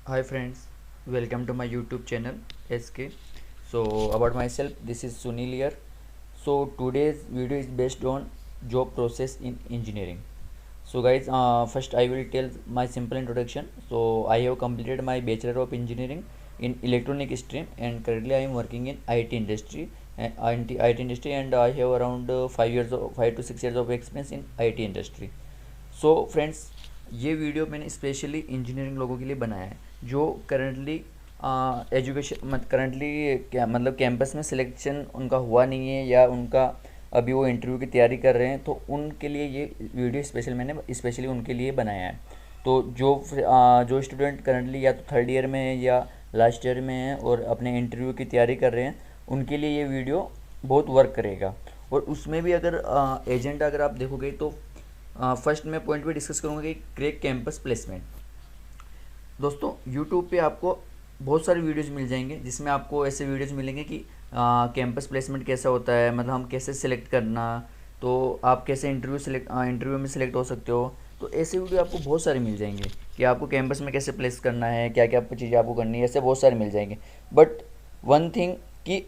Hi friends, welcome to my YouTube channel SK. So about myself, this is Sunil here. So today's video is based on job process in engineering. So guys, first I will tell my simple introduction. So I have completed my Bachelor of Engineering in Electronic stream, and currently I am working in IT industry and I have around 5 to 6 years of experience in IT industry. So friends, ये video मैंने specially engineering लोगों के लिए बनाया है जो currently education currently क्या मतलब कैंपस में सिलेक्शन उनका हुआ नहीं है या उनका अभी वो इंटरव्यू की तैयारी कर रहे हैं, तो उनके लिए ये वीडियो मैंने स्पेशली उनके लिए बनाया है। तो जो स्टूडेंट करंटली या तो थर्ड ईयर में है या लास्ट ईयर में है और अपने इंटरव्यू की तैयारी कर रहे हैं, उनके लिए ये वीडियो बहुत वर्क करेगा। और उसमें भी अगर एजेंडा अगर आप देखोगे तो फर्स्ट मैं पॉइंट पे डिस्कस करूँगा कि क्रैक कैंपस प्लेसमेंट। दोस्तों, यूट्यूब पे आपको बहुत सारे वीडियोस मिल जाएंगे जिसमें आपको ऐसे वीडियोस मिलेंगे कि कैंपस प्लेसमेंट कैसा होता है, मतलब हम कैसे सिलेक्ट करना, तो आप कैसे इंटरव्यू में सिलेक्ट हो सकते हो। तो ऐसे वीडियो आपको बहुत सारे मिल जाएंगे कि आपको कैंपस में कैसे प्लेस करना है, क्या क्या चीज़ें आपको करनी है, ऐसे बहुत सारे मिल जाएंगे। बट वन थिंग कि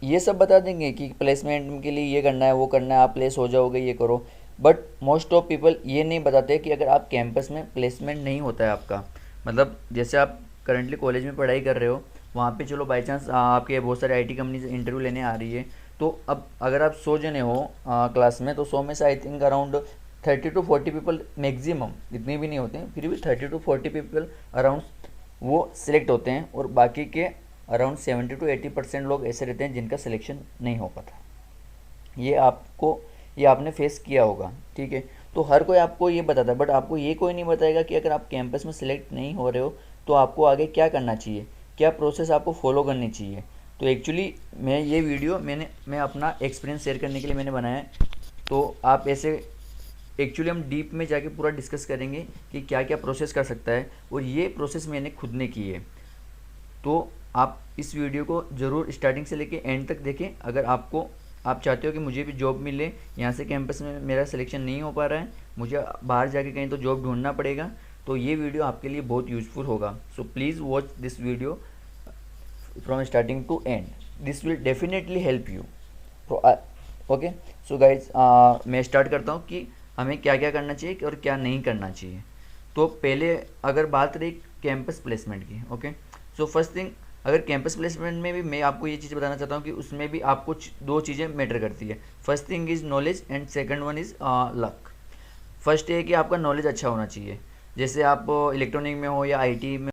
ये सब बता देंगे कि प्लेसमेंट के लिए ये करना है, वो करना है, आप प्लेस हो जाओगे, ये करो। बट मोस्ट ऑफ पीपल ये नहीं बताते कि अगर आप कैंपस में प्लेसमेंट नहीं होता है आपका, मतलब जैसे आप करंटली कॉलेज में पढ़ाई कर रहे हो, वहाँ पे चलो बाई चांस आपके बहुत सारे आईटी कंपनी से इंटरव्यू लेने आ रही है, तो अब अगर आप 100 जने हो क्लास में, तो 100 में से I think around 30 to 40 people maximum, इतने भी नहीं होते हैं, फिर भी 30 to 40 पीपल अराउंड वो सिलेक्ट होते हैं, और बाकी के अराउंड 70 to 80% लोग ऐसे रहते हैं जिनका सिलेक्शन नहीं हो पाता। ये आपको ये आपने फेस किया होगा, ठीक है। तो हर कोई आपको ये बताता है, बट आपको ये कोई नहीं बताएगा कि अगर आप कैंपस में सिलेक्ट नहीं हो रहे हो तो आपको आगे क्या करना चाहिए, क्या प्रोसेस आपको फॉलो करनी चाहिए। तो एक्चुअली ये वीडियो मैं अपना एक्सपीरियंस शेयर करने के लिए मैंने बनाया है। तो आप ऐसे एक्चुअली हम डीप में जाके पूरा डिस्कस करेंगे कि क्या क्या प्रोसेस कर सकता है, और ये प्रोसेस मैंने खुद ने की है। तो आप इस वीडियो को ज़रूर स्टार्टिंग से लेके एंड तक देखें। अगर आप चाहते हो कि मुझे भी जॉब मिले, यहाँ से कैंपस में मेरा सिलेक्शन नहीं हो पा रहा है, मुझे बाहर जाके कहीं तो जॉब ढूंढना पड़ेगा, तो ये वीडियो आपके लिए बहुत यूज़फुल होगा। So please watch this video from starting to end, this will definitely help you. Okay, so guys, मैं स्टार्ट करता हूँ कि हमें क्या क्या करना चाहिए और क्या नहीं करना चाहिए। तो पहले अगर बात रही कैंपस प्लेसमेंट की, ओके, सो फर्स्ट थिंग, अगर कैंपस प्लेसमेंट में भी मैं आपको ये चीज़ बताना चाहता हूँ कि उसमें भी आपको दो चीज़ें मैटर करती है। First thing is knowledge and second one is luck. First ये है कि आपका नॉलेज अच्छा होना चाहिए, जैसे आप इलेक्ट्रॉनिक में हो या आईटी में,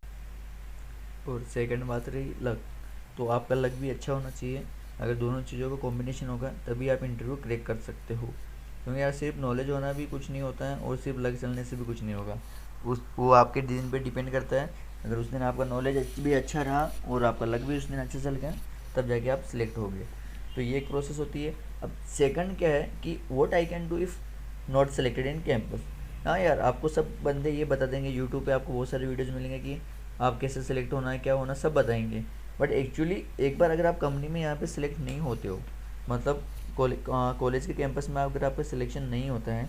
और सेकंड बात रही लक, तो आपका लक भी अच्छा होना चाहिए। अगर दोनों चीज़ों का कॉम्बिनेशन होगा तभी आप इंटरव्यू क्रैक कर सकते हो, क्योंकि यार सिर्फ नॉलेज होना भी कुछ नहीं होता है और सिर्फ लक चलने से भी कुछ नहीं होगा। उस वो आपके दिन पे डिपेंड करता है। अगर उस दिन आपका नॉलेज भी अच्छा रहा और आपका लक भी उस दिन अच्छा चल गया, तब जाके आप सिलेक्ट हो गए। तो ये एक प्रोसेस होती है। अब सेकंड क्या है कि what I can do if not selected in campus. हाँ यार, आपको सब बंदे ये बता देंगे, यूट्यूब पे आपको बहुत सारे वीडियोज़ मिलेंगे कि आप कैसे सिलेक्ट होना है, क्या होना, सब बताएंगे। बट एक्चुअली एक बार अगर आप कंपनी में यहाँ पे सिलेक्ट नहीं होते हो, मतलब कॉलेज के कैंपस में अगर आपका सिलेक्शन नहीं होता है,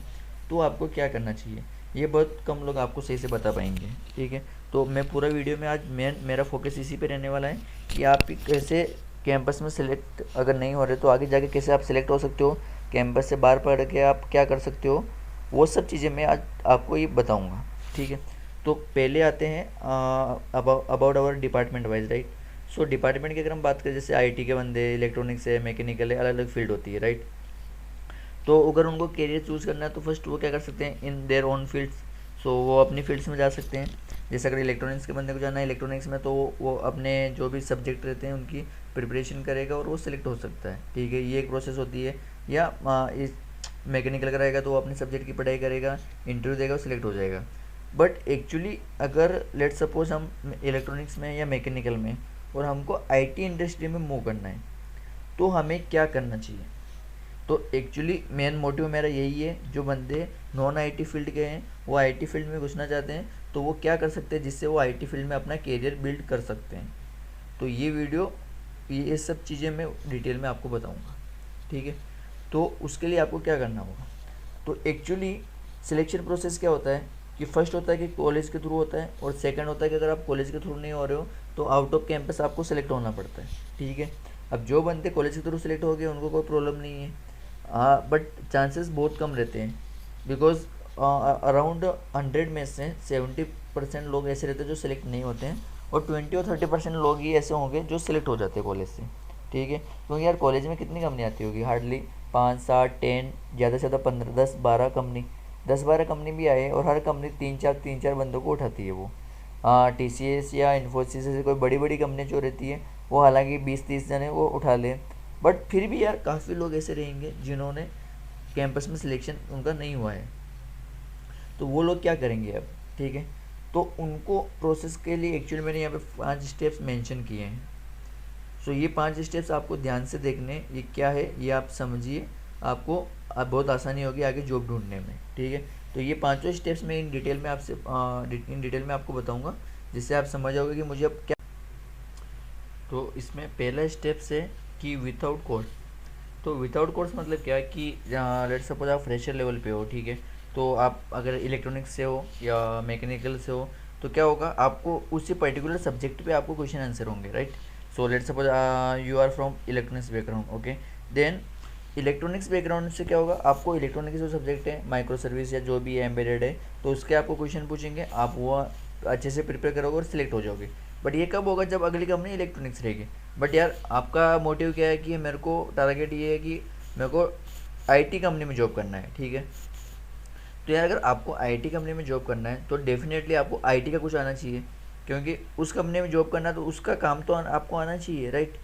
तो आपको क्या करना चाहिए, ये बहुत कम लोग आपको सही से बता पाएंगे, ठीक है। तो मैं पूरा वीडियो में आज मेरा फोकस इसी पे रहने वाला है कि आप कैसे कैंपस में सिलेक्ट अगर नहीं हो रहे तो आगे जाके कैसे आप सिलेक्ट हो सकते हो, कैंपस से बाहर पढ़ के आप क्या कर सकते हो, वो सब चीज़ें मैं आज आपको ये बताऊँगा, ठीक है। तो पहले आते हैं about our department wise, right. So department की अगर हम बात करें, जैसे आईटी के बंदे, इलेक्ट्रॉनिक्स है, मैकेनिकल है, अलग अलग फील्ड होती है, राइट। तो अगर उनको करियर चूज़ करना है तो फर्स्ट वो क्या कर सकते हैं, इन देयर ओन फील्ड्स। सो वो अपनी फील्ड्स में जा सकते हैं। जैसे अगर इलेक्ट्रॉनिक्स के बंदे को जाना है इलेक्ट्रॉनिक्स में, तो वो अपने जो भी सब्जेक्ट रहते हैं उनकी प्रिपरेशन करेगा और वो सिलेक्ट हो सकता है, ठीक है। ये एक प्रोसेस होती है। या इस मैकेनिकल का रहेगा तो वो अपने सब्जेक्ट की पढ़ाई करेगा, इंटरव्यू देगा और सिलेक्ट हो जाएगा। बट एक्चुअली अगर लेट सपोज हम इलेक्ट्रॉनिक्स में या मैकेनिकल में और हमको आईटी इंडस्ट्री में मूव करना है, तो हमें क्या करना चाहिए। तो एक्चुअली मेन मोटिव मेरा यही है, जो बंदे नॉन आईटी फील्ड के हैं वो आईटी फील्ड में घुसना चाहते हैं, तो वो क्या कर सकते हैं जिससे वो आईटी फील्ड में अपना करियर बिल्ड कर सकते हैं। तो ये वीडियो ये सब चीज़ें मैं डिटेल में आपको बताऊंगा, ठीक है। तो उसके लिए आपको क्या करना होगा, तो एक्चुअली सिलेक्शन प्रोसेस क्या होता है, कि फर्स्ट होता है कि कॉलेज के थ्रू होता है, और सेकंड होता है कि अगर आप कॉलेज के थ्रू नहीं हो रहे हो तो आउट ऑफ कैंपस आपको सेलेक्ट होना पड़ता है, ठीक है। अब जो बंदे कॉलेज के थ्रू सेलेक्ट हो गए उनको कोई प्रॉब्लम नहीं है, हाँ, बट चांसेस बहुत कम रहते हैं, बिकॉज अराउंड 100 में से 70% लोग ऐसे रहते हैं जो सिलेक्ट नहीं होते हैं, और 20 और 30% लोग ही ऐसे होंगे जो सिलेक्ट हो जाते हैं कॉलेज से, ठीक है। क्योंकि यार कॉलेज में कितनी कंपनी आती होगी, हार्डली 5, 7, 10, ज़्यादा से ज़्यादा 15, 10, 12 कंपनी, 10-12 कंपनी भी आए और हर कंपनी 3-4 बंदों को उठाती है वो। TCS या इन्फोसिस से कोई बड़ी बड़ी कंपनी जो रहती है वो हालांकि 20-30 जने वो उठा ले, बट फिर भी यार काफ़ी लोग ऐसे रहेंगे जिन्होंने कैंपस में सिलेक्शन उनका नहीं हुआ है, तो वो लोग क्या करेंगे अब, ठीक है। तो उनको प्रोसेस के लिए एक्चुअली मैंने यहाँ पे 5 स्टेप्स मेंशन किए हैं। सो ये 5 स्टेप्स आपको ध्यान से देखने, ये क्या है ये आप समझिए, आपको अब बहुत आसानी होगी आगे जॉब ढूंढने में, ठीक है। तो ये 5 स्टेप्स मैं इन डिटेल में आपको बताऊंगा, जिससे आप समझ जाओगे कि मुझे अब क्या। तो इसमें पहला स्टेप्स है कि विदाउट कोर्स। तो विदाउट कोर्स मतलब क्या है कि लेट सपोज आप फ्रेशर लेवल पे हो, ठीक है। तो आप अगर इलेक्ट्रॉनिक्स से हो या मैकेनिकल से हो तो क्या होगा, आपको उसी पर्टिकुलर सब्जेक्ट पे आपको क्वेश्चन आंसर होंगे, right. So let suppose you are from electronics background, okay. Then electronics background से क्या होगा, आपको इलेक्ट्रॉनिक्स जो सब्जेक्ट है, माइक्रो सर्विस या जो भी एम्बेडेड है, तो उसके आपको क्वेश्चन पूछेंगे, आप वो अच्छे से प्रिपेयर करोगे और सिलेक्ट हो जाओगे। बट ये कब होगा, जब अगली कंपनी इलेक्ट्रॉनिक्स रहेगी। बट यार आपका मोटिव क्या है कि मेरे को टारगेट ये है कि मेरे को IT कंपनी में जॉब करना है, ठीक है। तो यार अगर आपको IT कंपनी में जॉब करना है तो डेफिनेटली आपको IT का कुछ आना चाहिए, क्योंकि उस कंपनी में जॉब करना है तो उसका काम तो आपको आना चाहिए, राइट।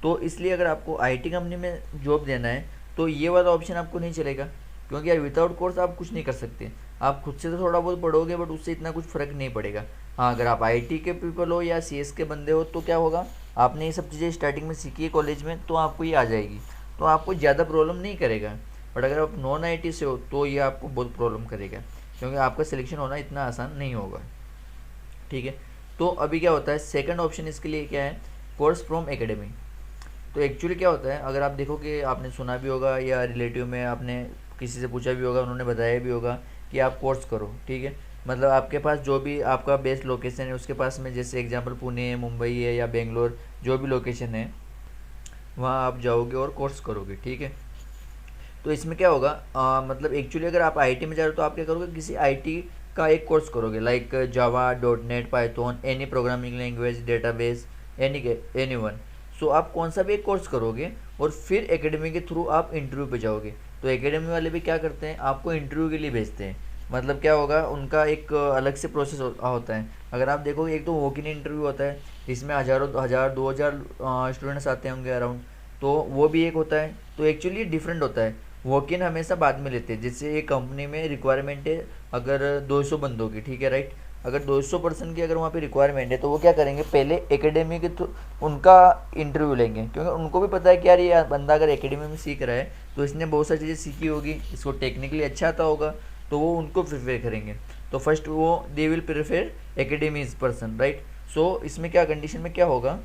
तो इसलिए अगर आपको IT कंपनी में जॉब देना है तो ये वाला ऑप्शन आपको नहीं चलेगा, क्योंकि यार विदाउट कोर्स आप कुछ नहीं कर सकते। आप खुद से तो थोड़ा बहुत पढ़ोगे बट उससे इतना कुछ फ़र्क नहीं पड़ेगा। हाँ, अगर आप IT के पीपल हो या CS के बंदे हो तो क्या होगा, आपने ये सब चीज़ें स्टार्टिंग में सीखी है कॉलेज में तो आपको ये आ जाएगी, तो आपको ज़्यादा प्रॉब्लम नहीं करेगा। बट अगर आप नॉन IT से हो तो ये आपको बहुत प्रॉब्लम करेगा, क्योंकि आपका सिलेक्शन होना इतना आसान नहीं होगा, ठीक है। तो अभी क्या होता है, सेकंड ऑप्शन इसके लिए क्या है, कोर्स फ्रॉम एकेडमी। तो एक्चुअली क्या होता है, अगर आप देखो कि आपने सुना भी होगा या रिलेटिव में आपने किसी से पूछा भी होगा, उन्होंने बताया भी होगा कि आप कोर्स करो, ठीक है। मतलब आपके पास जो भी आपका बेस्ट लोकेशन है उसके पास में, जैसे एग्जांपल पुणे है, मुंबई है या बेंगलोर, जो भी लोकेशन है वहाँ आप जाओगे और कोर्स करोगे, ठीक है। तो इसमें क्या होगा, मतलब एक्चुअली अगर आप IT में जा रहे हो तो आप क्या करोगे, किसी IT का एक कोर्स करोगे, like Java, .NET, Python, any programming language, database, any one. So आप कौन सा भी एक कोर्स करोगे और फिर एकेडमी के थ्रू आप इंटरव्यू पे जाओगे। तो एकेडमी वाले भी क्या करते हैं, आपको इंटरव्यू के लिए भेजते हैं। मतलब क्या होगा, उनका एक अलग से प्रोसेस होता है। अगर आप देखोगे, एक तो वॉक इन इंटरव्यू होता है, इसमें हज़ारों 1000-2000 स्टूडेंट्स आते होंगे अराउंड, तो वो भी एक होता है। तो एक्चुअली डिफरेंट होता है, वॉक इन हमेशा बाद में लेते हैं। जैसे एक कंपनी में रिक्वायरमेंट है अगर 200 बंदों की, ठीक है, राइट। अगर 200% की अगर वहाँ पे रिक्वायरमेंट है तो वो क्या करेंगे, पहले एकेडमी के थ्रू उनका इंटरव्यू लेंगे, क्योंकि उनको भी पता है कि यार ये बंदा अगर एकेडमी में सीख रहा है तो इसने बहुत सारी चीज़ें सीखी होगी, इसको टेक्निकली अच्छा आता होगा, तो वो उनको प्रिफेयर करेंगे। तो फर्स्ट वो they will prefer academies person, right. So इसमें क्या कंडीशन में क्या होगा,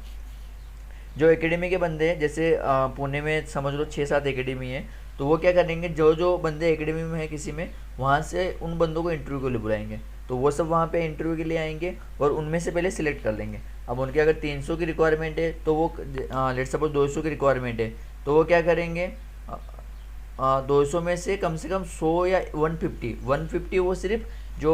जो एकेडमी के बंदे हैं, जैसे पुणे में समझ लो 6-7 एकेडमी है, तो वो क्या करेंगे, जो जो बंदे एकेडमी में है किसी में, वहाँ से उन बंदों को इंटरव्यू के लिए बुलाएंगे। तो वो सब वहाँ पे इंटरव्यू के लिए आएंगे और उनमें से पहले सिलेक्ट कर लेंगे। अब उनके अगर 300 की रिक्वायरमेंट है तो वो लेट सपोज 200 की रिक्वायरमेंट है, तो वो क्या करेंगे, 200 में से कम 100 या 150 वो सिर्फ जो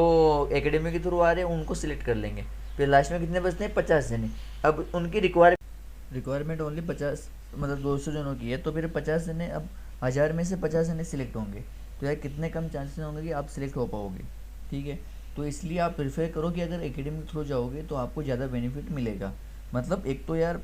एकेडमी के थ्रू आ रहे हैं उनको सिलेक्ट कर लेंगे। फिर लास्ट में कितने बचते हैं, 50 जने। अब उनकी रिक्वायरमेंट ओनली 50, मतलब 200 जनों की है, तो फिर 50 जने, अब 1000 में से 50 जने सिलेक्ट होंगे, तो यार कितने कम चांसेस होंगे कि आप सिलेक्ट हो पाओगे, ठीक है। तो इसलिए आप प्रेफर करो कि अगर एकेडमी के थ्रू जाओगे तो आपको ज़्यादा बेनिफिट मिलेगा। मतलब एक तो यार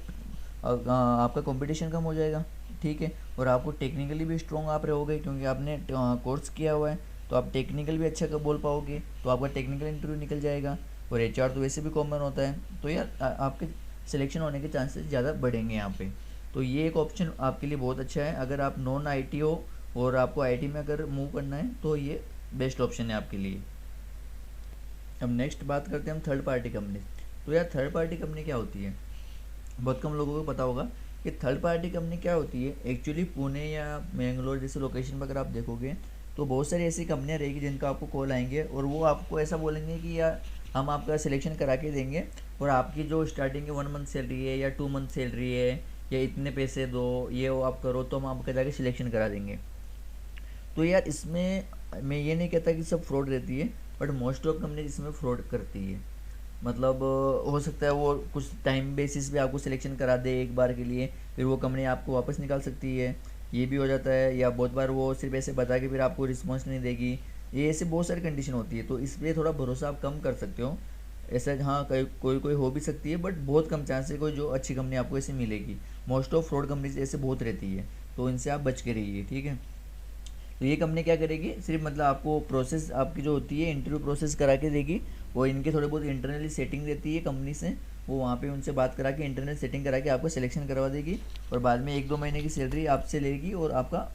आपका कंपटीशन कम हो जाएगा, ठीक है, और आपको टेक्निकली भी स्ट्रॉन्ग आप रहोगे, क्योंकि आपने कोर्स किया हुआ है, तो आप टेक्निकल भी अच्छा बोल पाओगे, तो आपका टेक्निकल इंटरव्यू निकल जाएगा। और HR तो वैसे भी कॉमन होता है, तो यार आपके सिलेक्शन होने के चांसेस ज़्यादा बढ़ेंगे यहाँ पे। तो ये एक ऑप्शन आपके लिए बहुत अच्छा है, अगर आप नॉन IT हो और आपको IT में अगर मूव करना है तो ये बेस्ट ऑप्शन है आपके लिए। अब नेक्स्ट बात करते हैं हम थर्ड पार्टी कंपनी। तो यार थर्ड पार्टी कंपनी क्या होती है, बहुत कम लोगों को पता होगा कि थर्ड पार्टी कंपनी क्या होती है। एक्चुअली पुणे या बेंगलोर जैसे लोकेशन पर अगर आप देखोगे तो बहुत सारी ऐसी कंपनियां रहेगी जिनका आपको कॉल आएंगे और वो आपको ऐसा बोलेंगे कि यार हम आपका सिलेक्शन करा के देंगे और आपकी जो स्टार्टिंग की 1 मंथ सैलरी है या 2 मंथ सैलरी है या इतने पैसे दो, ये वो आप करो तो हम आपका जाके सिलेक्शन करा देंगे। तो यार इसमें मैं ये नहीं कहता कि सब फ्रॉड रहती है, बट मोस्ट ऑफ कंपनी इसमें फ्रॉड करती है। मतलब हो सकता है वो कुछ टाइम बेसिस पे आपको सिलेक्शन करा दे एक बार के लिए, फिर वो कंपनी आपको वापस निकाल सकती है, ये भी हो जाता है। या बहुत बार वो सिर्फ ऐसे बता के फिर आपको रिस्पॉन्स नहीं देगी, ये ऐसे बहुत सारी कंडीशन होती है। तो इस पर थोड़ा भरोसा आप कम कर सकते हो। ऐसा हाँ कोई कोई हो भी सकती है, बट बहुत कम चांस है कोई जो अच्छी कंपनी आपको ऐसे मिलेगी। मोस्ट ऑफ फ्रॉड कंपनीज ऐसे बहुत रहती है, तो इनसे आप बच के रहिए, ठीक है। तो ये कंपनी क्या करेगी, सिर्फ मतलब आपको प्रोसेस आपकी जो होती है इंटरव्यू प्रोसेस करा के देगी। वो इनके थोड़े बहुत इंटरनली सेटिंग रहती है कंपनी से, वो वहाँ पे उनसे बात करा के इंटरनल सेटिंग करा के आपको सिलेक्शन करवा देगी और बाद में 1-2 महीने की सैलरी आपसे लेगी और आपका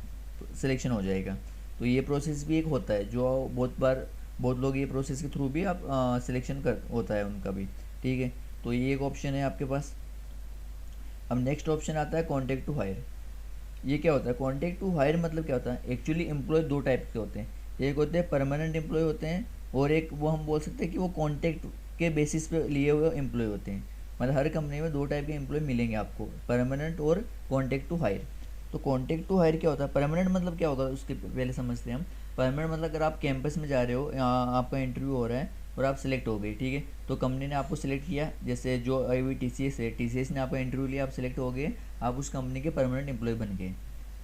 सिलेक्शन हो जाएगा। तो ये प्रोसेस भी एक होता है जो बहुत लोग ये प्रोसेस के थ्रू भी आप सिलेक्शन कर होता है उनका भी, ठीक है। तो ये एक ऑप्शन है आपके पास। अब नेक्स्ट ऑप्शन आता है कॉन्टेक्ट टू हायर। ये क्या होता है कॉन्टेक्ट टू हायर, मतलब क्या होता है, एक्चुअली एम्प्लॉय 2 टाइप के होते हैं। एक होते हैं परमानेंट एम्प्लॉय होते हैं और एक वो हम बोल सकते हैं कि वो कॉन्टेक्ट के बेसिस पे लिए हुए एम्प्लॉय होते हैं। मतलब हर कंपनी में 2 टाइप के एम्प्लॉय मिलेंगे आपको, परमानेंट और कॉन्टेक्ट टू हायर। तो कॉन्टेक्ट टू हायर क्या होता है, परमानेंट मतलब क्या होगा उसके पहले समझते हैं हम। परमानेंट मतलब अगर आप कैंपस में जा रहे हो, आपका इंटरव्यू हो रहा है और आप सिलेक्ट हो गए, ठीक है। तो कंपनी ने आपको सिलेक्ट किया, जैसे जो अभी TCS है, TCS ने आपका इंटरव्यू लिया, आप सिलेक्ट हो गए, आप उस कंपनी के परमानेंट एम्प्लॉय बन गए।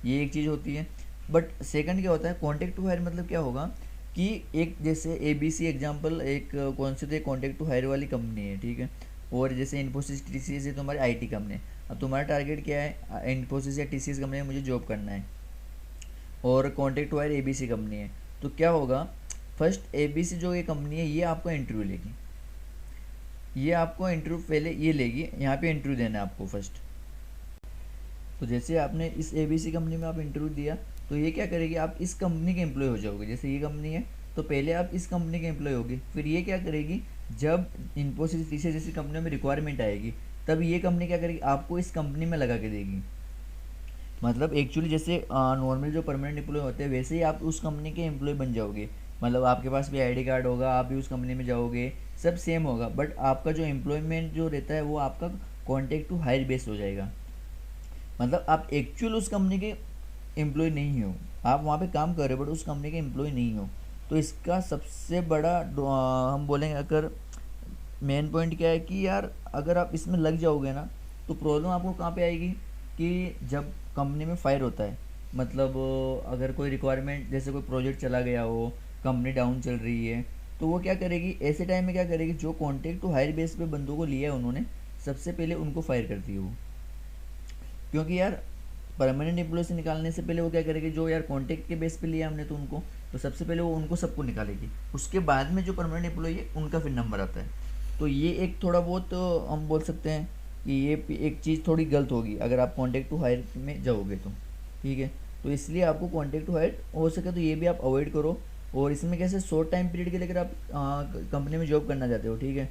ये एक चीज़ होती है। बट सेकंड क्या होता है कॉन्टेक्ट टू हायर, मतलब क्या होगा कि एक जैसे ABC एग्जांपल एक कौन से थे कॉन्टेक्ट टू हायर वाली कंपनी है, ठीक है। और जैसे इन्फोसिस TCS है तुम्हारी IT कंपनी। अब तुम्हारा टारगेट क्या है, इन्फोसिस या TCS कंपनी में मुझे जॉब करना है और contact to hire ABC company है। तो क्या होगा, फर्स्ट ABC जो ये कंपनी है ये आपको इंटरव्यू लेगी, ये आपको इंटरव्यू पहले ये लेगी, यहाँ पे इंटरव्यू देना है आपको फर्स्ट। तो जैसे आपने इस ABC कंपनी में आप इंटरव्यू दिया, तो ये क्या करेगी, आप इस कंपनी के एम्प्लॉय हो जाओगे। जैसे ये कंपनी है तो पहले आप इस कंपनी के एम्प्लॉय होगे, फिर ये क्या करेगी, जब इन्फोसिस TCS जैसी कंपनियों में रिक्वायरमेंट आएगी तब ये कंपनी क्या करेगी, आपको इस कंपनी में लगा के देगी। मतलब एक्चुअली जैसे नॉर्मल जो परमानेंट एम्प्लॉय होते हैं वैसे ही आप उस कंपनी के एम्प्लॉय बन जाओगे। मतलब आपके पास भी ID कार्ड होगा, आप भी उस कंपनी में जाओगे, सब सेम होगा, बट आपका जो एम्प्लॉयमेंट जो रहता है वो आपका कॉन्टेक्ट टू हायर बेस्ड हो जाएगा। मतलब आप एक्चुअल उस कंपनी के एम्प्लॉय नहीं हो, आप वहाँ पे काम कर रहे हो बट उस कंपनी के एम्प्लॉय नहीं हो। तो इसका सबसे बड़ा हम बोलेंगे अगर मेन पॉइंट क्या है कि यार अगर आप इसमें लग जाओगे ना तो प्रॉब्लम आपको कहाँ पे आएगी कि जब कंपनी में फायर होता है, मतलब अगर कोई रिक्वायरमेंट जैसे कोई प्रोजेक्ट चला गया हो, कंपनी डाउन चल रही है, तो वो क्या करेगी ऐसे टाइम में, क्या करेगी, जो कॉन्टेक्ट टू हायर बेस पे बंदों को लिया है उन्होंने, सबसे पहले उनको फायर करती है वो। क्योंकि यार परमानेंट एम्प्लॉय से निकालने से पहले वो क्या करेगी, जो यार कॉन्टेक्ट के बेस पे लिया हमने तो उनको, तो सबसे पहले वो उनको सबको निकालेगी, उसके बाद में जो परमानेंट एम्प्लॉय है उनका फिर नंबर आता है। तो ये एक थोड़ा बहुत हम बोल सकते हैं कि ये एक चीज़ थोड़ी गलत होगी अगर आप कॉन्टेक्ट टू हायर में जाओगे तो, ठीक है। तो इसलिए आपको कॉन्टेक्ट टू हायर हो सके तो ये भी आप अवॉइड करो। और इसमें कैसे शॉर्ट टाइम पीरियड के लिए अगर आप कंपनी में जॉब करना चाहते हो, ठीक है,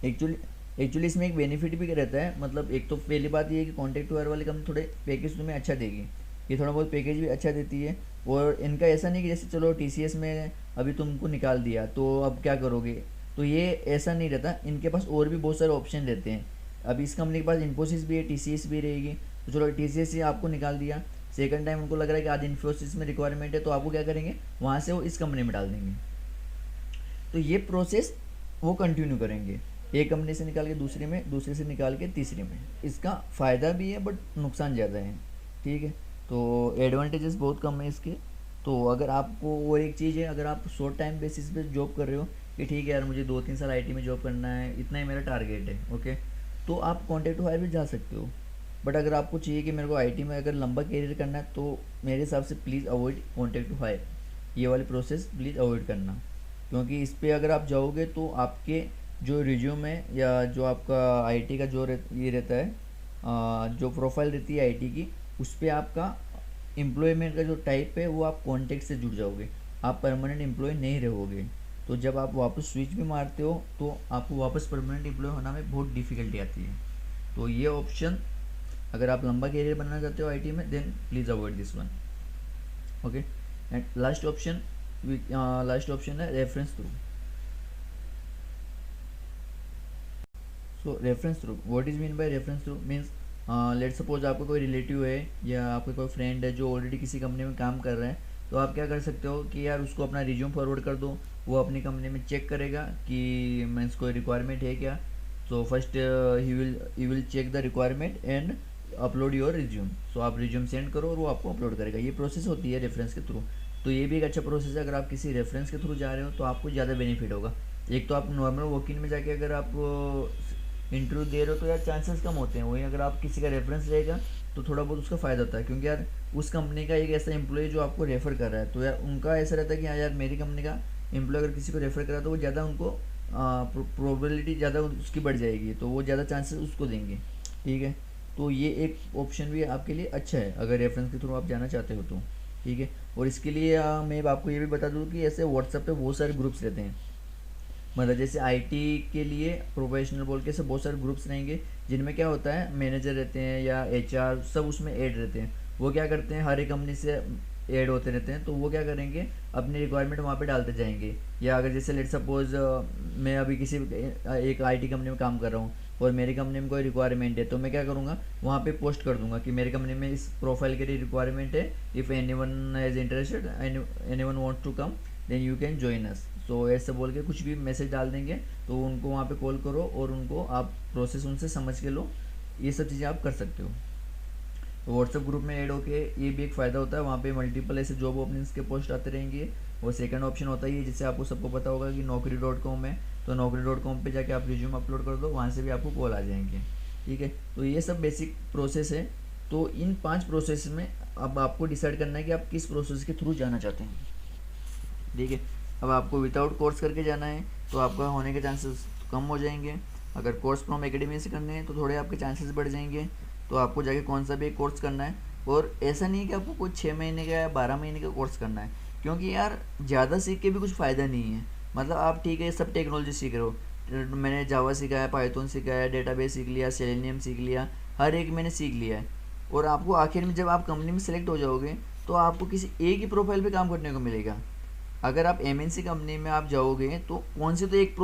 एक्चुअली इसमें एक बेनिफिट भी रहता है। मतलब एक तो पहली बात ये है कि कॉन्टेक्ट टू हायर वाली कंपनी थोड़े पैकेज तुम्हें अच्छा देगी, ये थोड़ा बहुत पैकेज भी अच्छा देती है। और इनका ऐसा नहीं कि जैसे चलो TCS में अभी तुमको निकाल दिया तो अब क्या करोगे, तो ये ऐसा नहीं रहता। इनके पास और भी बहुत सारे ऑप्शन रहते हैं। अभी इस कंपनी के पास इन्फोसिस भी है, TCS भी रहेगी, तो चलो TCS से आपको निकाल दिया, सेकंड टाइम उनको लग रहा है कि आज इन्फोसिस में रिक्वायरमेंट है, तो आपको क्या करेंगे, वहाँ से वो इस कंपनी में डाल देंगे। तो ये प्रोसेस वो कंटिन्यू करेंगे, एक कंपनी से निकाल के दूसरे में, दूसरे से निकाल के तीसरे में। इसका फ़ायदा भी है बट नुकसान ज़्यादा है, ठीक है। तो एडवांटेजेस बहुत कम है इसके। तो अगर आपको, और एक चीज़ है, अगर आप शॉर्ट टाइम बेसिस पे जॉब कर रहे हो कि ठीक है यार मुझे 2-3 साल IT में जॉब करना है, इतना ही मेरा टारगेट है, ओके, तो आप कॉन्टेक्ट टू हायर भी जा सकते हो। बट अगर आपको चाहिए कि मेरे को IT में अगर लंबा करियर करना है तो मेरे हिसाब से please avoid contact to hire, ये वाली प्रोसेस प्लीज़ अवॉइड करना। क्योंकि इस पर अगर आप जाओगे तो आपके जो रिज्यूम है या जो आपका IT का जो ये रहता है, जो प्रोफाइल रहती है IT की, उस पर आपका एम्प्लॉयमेंट का जो टाइप है वो आप कॉन्टेक्ट से जुड़ जाओगे, आप परमानेंट एम्प्लॉय नहीं रहोगे। तो जब आप वापस स्विच भी मारते हो तो आपको वापस परमानेंट एम्प्लॉय होना में बहुत डिफ़िकल्टी आती है। तो ये ऑप्शन अगर आप लंबा करियर बनना चाहते हो IT में, then please avoid this one, okay. And last option है reference through. So reference through, what is mean by reference through means, let suppose आपका कोई रिलेटिव है या आपका कोई फ्रेंड है जो ऑलरेडी किसी कंपनी में काम कर रहा है, तो आप क्या कर सकते हो कि यार उसको अपना रिज्यूम फॉरवर्ड कर दो, वो अपनी कंपनी में चेक करेगा कि मीन्स कोई रिक्वायरमेंट है क्या। So first he will check the requirement and upload your resume. So आप रिज्यूम सेंड करो और वो आपको अपलोड करेगा। ये प्रोसेस होती है रेफरेंस के थ्रू। तो ये भी एक अच्छा प्रोसेस है। अगर आप किसी रेफरेंस के थ्रू जा रहे हो तो आपको ज़्यादा बेनिफिट होगा। एक तो आप नॉर्मल वॉक इन में जाके अगर आप इंटरव्यू दे रहे हो तो यार चांसेस कम होते हैं। वहीं अगर आप किसी का रेफरेंस रहेगा तो थोड़ा बहुत उसका फ़ायदा होता है, क्योंकि यार उस कंपनी का एक ऐसा एम्प्लॉय जो आपको रेफ़र कर रहा है, तो यार उनका ऐसा रहता है कि हाँ यार मेरी कंपनी का एम्प्लॉय अगर किसी को रेफ़र कर रहा है तो वो ज़्यादा उनको प्रोबेबिलिटी ज़्यादा उसकी बढ़ जाएगी, तो वो ज़्यादा चांसेस उसको देंगे। ठीक है, तो ये एक ऑप्शन भी आपके लिए अच्छा है अगर रेफरेंस के थ्रू आप जाना चाहते हो तो। ठीक है, और इसके लिए मैं आपको ये भी बता दूँ कि ऐसे व्हाट्सएप पे बहुत सारे ग्रुप्स रहते हैं। मतलब जैसे आईटी के लिए प्रोफेशनल बोल के सब बहुत सारे ग्रुप्स रहेंगे, जिनमें क्या होता है मैनेजर रहते हैं या एचआर सब उसमें ऐड रहते हैं। वो क्या करते हैं, हर एक कंपनी से ऐड होते रहते हैं, तो वो क्या करेंगे अपनी रिक्वायरमेंट वहाँ पे डालते जाएंगे। या अगर जैसे लेट सपोज मैं अभी किसी एक आईटी कंपनी में काम कर रहा हूँ और मेरी कंपनी में कोई रिक्वायरमेंट है, तो मैं क्या करूँगा वहाँ पे पोस्ट कर दूंगा कि मेरी कंपनी में इस प्रोफाइल के लिए रिक्वायरमेंट है, if anyone is interested, anyone wants to come then you can join us. So ऐसे बोल के कुछ भी मैसेज डाल देंगे, तो उनको वहाँ पे कॉल करो और उनको आप प्रोसेस उनसे समझ के लो। ये सब चीज़ें आप कर सकते हो। तो व्हाट्सएप ग्रुप में ऐड होके ये भी एक फ़ायदा होता है, वहाँ पे मल्टीपल ऐसे जॉब ओपनिंग्स के पोस्ट आते रहेंगे। और सेकंड ऑप्शन होता है ये, जिससे आपको सबको पता होगा कि naukri.com है, तो naukri.com पे जाके आप रिज्यूम अपलोड कर दो, वहाँ से भी आपको कॉल आ जाएंगे। ठीक है, तो ये सब बेसिक प्रोसेस है। तो इन 5 प्रोसेस में अब आपको डिसाइड करना है कि आप किस प्रोसेस के थ्रू जाना चाहते हैं। ठीक है, अब आपको विदाउट कोर्स करके जाना है तो आपका होने के चांसेस कम हो जाएंगे। अगर कोर्स फ्रॉम एकेडमी से करने हैं तो थोड़े आपके चांसेस बढ़ जाएंगे। तो आपको जाके कौन सा भी एक कोर्स करना है, और ऐसा नहीं है कि आपको कुछ 6 महीने का या 12 महीने का कोर्स करना है, क्योंकि यार ज़्यादा सीख के भी कुछ फ़ायदा नहीं है। मतलब आप ठीक है सब टेक्नोलॉजी सीख रहे हो, मैंने जावा सीखा है, पाइथन सीखा है, डेटाबेस सीख लिया, सेलेनियम सीख लिया, हर एक मैंने सीख लिया है, और आपको आखिर में जब आप कंपनी में सेलेक्ट हो जाओगे तो आपको किसी एक ही प्रोफाइल पे काम करने को मिलेगा। अगर आप एमएनसी कंपनी में आप जाओगे तो कौन से तो एक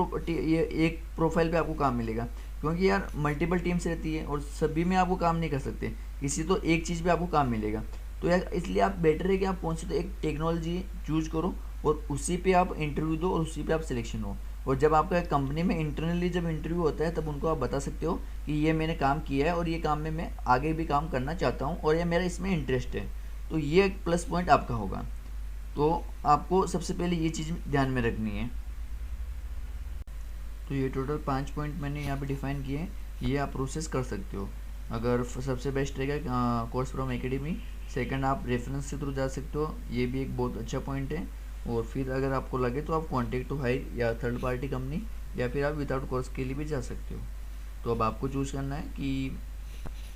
प्रोफाइल पे आपको काम मिलेगा, क्योंकि यार मल्टीपल टीम्स रहती है और सभी में आपको काम नहीं कर सकते, किसी तो एक चीज़ पे आपको काम मिलेगा। तो यार इसलिए आप बेटर है कि आप कौन सी तो एक टेक्नोलॉजी चूज करो और उसी पे आप इंटरव्यू दो और उसी पे आप सिलेक्शन हो। और जब आपका कंपनी में इंटरनली जब इंटरव्यू होता है तब उनको आप बता सकते हो कि ये मैंने काम किया है और ये काम में मैं आगे भी काम करना चाहता हूँ और ये मेरा इसमें इंटरेस्ट है। तो ये एक प्लस पॉइंट आपका होगा। तो आपको सबसे पहले ये चीज़ ध्यान में रखनी है। तो ये टोटल 5 पॉइंट मैंने यहाँ पे डिफाइन किए हैं, ये आप प्रोसेस कर सकते हो। अगर सबसे बेस्ट रहेगा कोर्स फ्रॉम एकेडमी, सेकंड आप रेफरेंस के थ्रू जा सकते हो, ये भी एक बहुत अच्छा पॉइंट है। और फिर अगर आपको लगे तो आप कॉन्टेक्ट टू हायर या थर्ड पार्टी कंपनी, या फिर आप विदाउट कोर्स के लिए भी जा सकते हो। तो अब आपको चूज़ करना है कि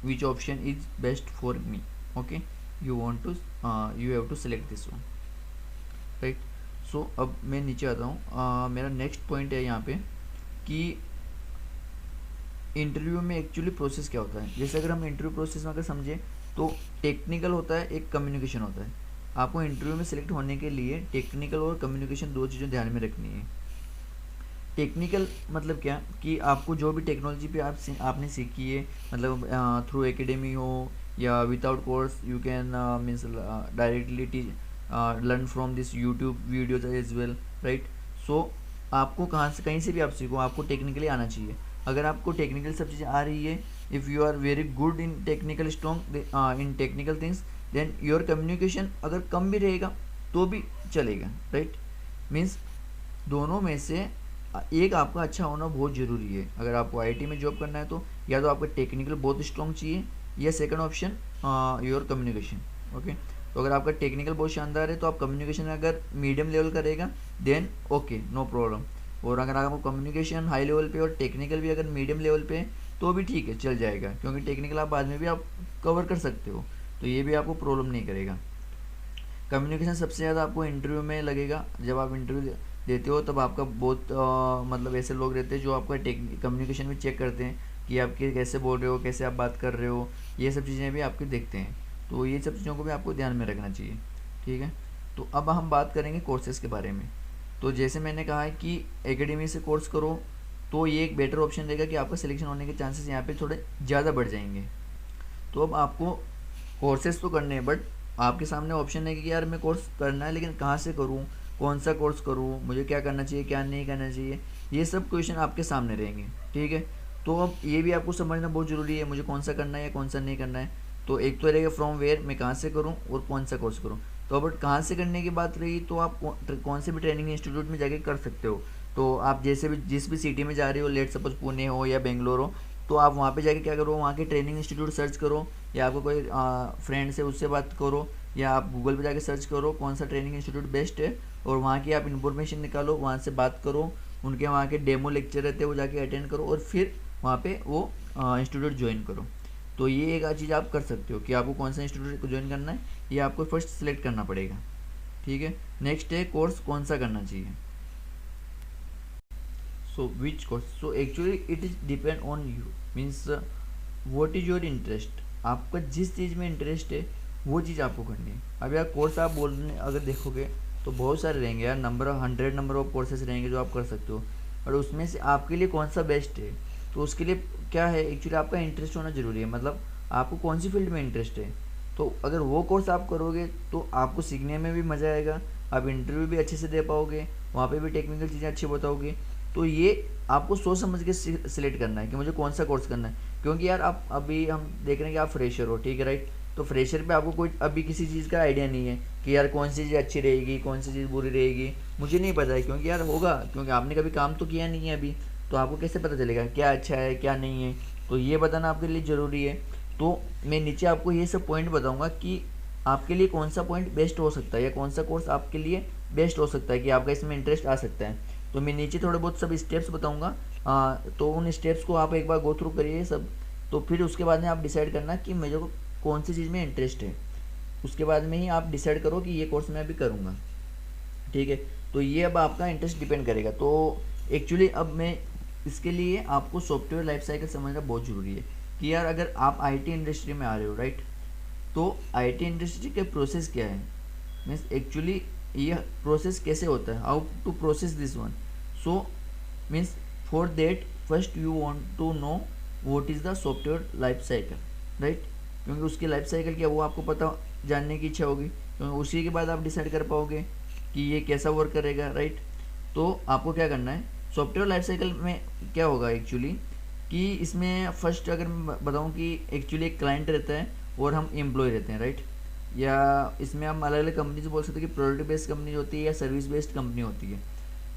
which option is best for me. Okay, you have to select this one, right. So अब मैं नीचे आता हूँ। मेरा नेक्स्ट पॉइंट है यहाँ पे कि इंटरव्यू में एक्चुअली प्रोसेस क्या होता है। जैसे अगर हम इंटरव्यू प्रोसेस में अगर समझें तो टेक्निकल होता है, एक कम्युनिकेशन होता है। आपको इंटरव्यू में सिलेक्ट होने के लिए टेक्निकल और कम्युनिकेशन दो चीज़ें ध्यान में रखनी है। टेक्निकल मतलब क्या कि आपको जो भी टेक्नोलॉजी पे आपने सीखी है, मतलब थ्रू एकेडमी हो या without course, you can means directly learn from this YouTube videos as well, right. So आपको कहीं से भी आप सीखो, आपको टेक्निकली आना चाहिए। अगर आपको टेक्निकल सब चीज़ें आ रही है, if you are very good in technical strong in technical things, then your communication अगर कम भी रहेगा तो भी चलेगा, राइट। मीन्स दोनों में से एक आपका अच्छा होना बहुत ज़रूरी है। अगर आपको आईटी में जॉब करना है तो या तो आपका टेक्निकल बहुत स्ट्रॉन्ग चाहिए, या second option your communication. Okay, तो अगर आपका टेक्निकल बहुत शानदार है तो आप कम्युनिकेशन अगर मीडियम लेवल का रहेगा देन ओके, नो प्रॉब्लम। और अगर आपको कम्युनिकेशन हाई लेवल पे और टेक्निकल भी अगर मीडियम लेवल पे तो भी ठीक है, चल जाएगा, क्योंकि टेक्निकल आप बाद में भी आप कवर कर सकते हो, तो ये भी आपको प्रॉब्लम नहीं करेगा। कम्युनिकेशन सबसे ज़्यादा आपको इंटरव्यू में लगेगा। जब आप इंटरव्यू देते हो तब आपका बहुत मतलब ऐसे लोग रहते हैं जो आपका कम्युनिकेशन में चेक करते हैं कि आप कैसे बोल रहे हो, कैसे आप बात कर रहे हो, ये सब चीज़ें भी आपके देखते हैं। तो ये सब चीज़ों को भी आपको ध्यान में रखना चाहिए, ठीक है। तो अब हम बात करेंगे कोर्सेज़ के बारे में। तो जैसे मैंने कहा है कि एकेडमी से कोर्स करो तो ये एक बेटर ऑप्शन रहेगा कि आपका सिलेक्शन होने के चांसेस यहाँ पे थोड़े ज़्यादा बढ़ जाएंगे। तो अब आपको कोर्सेज तो करने हैं, बट आपके सामने ऑप्शन है कि यार मैं कोर्स करना है लेकिन कहाँ से करूँ, कौन सा कोर्स करूँ, मुझे क्या करना चाहिए क्या नहीं करना चाहिए, ये सब क्वेश्चन आपके सामने रहेंगे। ठीक है, तो अब ये भी आपको समझना बहुत ज़रूरी है मुझे कौन सा करना है या कौन सा नहीं करना है। तो एक तो रहेगा फ्रॉम वेयर, मैं कहाँ से करूँ और कौन सा कोर्स करूँ। तो अब कहाँ से करने की बात रही तो आप कौन से भी ट्रेनिंग इंस्टीट्यूट में जाके कर सकते हो। तो आप जैसे भी जिस भी सिटी में जा रहे हो, लेट सपोज पुणे हो या बेंगलोर हो, तो आप वहाँ पे जाके क्या करो, वहाँ के ट्रेनिंग इंस्टीट्यूट सर्च करो, या आपको कोई फ्रेंड है उससे बात करो, या आप गूगल पे जाके सर्च करो कौन सा ट्रेनिंग इंस्टीट्यूट बेस्ट है, और वहाँ की आप इन्फॉर्मेशन निकालो, वहाँ से बात करो, उनके वहाँ के डेमो लेक्चर रहते हैं वो जाके अटेंड करो, और फिर वहाँ पे वो इंस्टीट्यूट ज्वाइन करो। तो ये एक चीज़ आप कर सकते हो कि आपको कौन सा इंस्टीट्यूट को ज्वाइन करना है, ये आपको फर्स्ट सेलेक्ट करना पड़ेगा। ठीक है, नेक्स्ट है कोर्स कौन सा करना चाहिए। So which course, so actually it is depend on you, means what is your interest, आपका जिस चीज़ में इंटरेस्ट है वो चीज़ आपको करनी है। अब यार कोर्स आप बोलने अगर देखोगे तो बहुत सारे रहेंगे यार, 100 नंबर ऑफ कोर्सेज रहेंगे जो आप कर सकते हो, और उसमें से आपके लिए कौन सा बेस्ट है। तो उसके लिए क्या है, एक्चुअली आपका इंटरेस्ट होना ज़रूरी है, मतलब आपको कौन सी फील्ड में इंटरेस्ट है। तो अगर वो कोर्स आप करोगे तो आपको सीखने में भी मज़ा आएगा, आप इंटरव्यू भी अच्छे से दे पाओगे, वहाँ पे भी टेक्निकल चीज़ें अच्छी बताओगे। तो ये आपको सोच समझ के सिलेक्ट करना है कि मुझे कौन सा कोर्स करना है, क्योंकि यार आप अभी हम देख रहे हैं कि आप फ्रेशर हो, ठीक है राइट। तो फ्रेशर पे आपको कोई अभी किसी चीज़ का आइडिया नहीं है कि यार कौन सी चीज़ अच्छी रहेगी कौन सी चीज़ बुरी रहेगी, मुझे नहीं पता है, क्योंकि यार होगा, क्योंकि आपने कभी काम तो किया नहीं है अभी, तो आपको कैसे पता चलेगा क्या अच्छा है क्या नहीं है। तो ये बताना आपके लिए ज़रूरी है। तो मैं नीचे आपको ये सब पॉइंट बताऊँगा कि आपके लिए कौन सा पॉइंट बेस्ट हो सकता है या कौन सा कोर्स आपके लिए बेस्ट हो सकता है कि आपका इसमें इंटरेस्ट आ सकता है। तो मैं नीचे थोड़े बहुत सब स्टेप्स बताऊंगा, तो उन स्टेप्स को आप एक बार गो थ्रू करिए सब, तो फिर उसके बाद में आप डिसाइड करना कि मुझे को कौन सी चीज़ में इंटरेस्ट है, उसके बाद में ही आप डिसाइड करो कि ये कोर्स मैं अभी करूँगा। ठीक है, तो ये अब आपका इंटरेस्ट डिपेंड करेगा। तो एक्चुअली अब मैं इसके लिए आपको सॉफ्टवेयर लाइफ साइकिल समझना बहुत ज़रूरी है कि यार अगर आप आईटी इंडस्ट्री में आ रहे हो राइट, तो आईटी इंडस्ट्री के प्रोसेस क्या है, मीन्स एक्चुअली ये प्रोसेस कैसे होता है, how to process this one. So means for that first you want to know what is the software life cycle right, क्योंकि उसकी लाइफ साइकिल क्या वो आपको पता जानने की इच्छा होगी, क्योंकि उसी के बाद आप डिसाइड कर पाओगे कि ये कैसा वर्क करेगा राइट। तो आपको क्या करना है, सॉफ्टवेयर लाइफ साइकिल में क्या होगा एक्चुअली कि इसमें फर्स्ट अगर मैं बताऊँ कि एक्चुअली एक क्लाइंट रहता है और हम एम्प्लॉय रहते हैं राइट, या इसमें हम अलग अलग कंपनी से बोल सकते हैं कि प्रोडक्ट बेस्ड कंपनी होती है या सर्विस बेस्ड कंपनी होती है।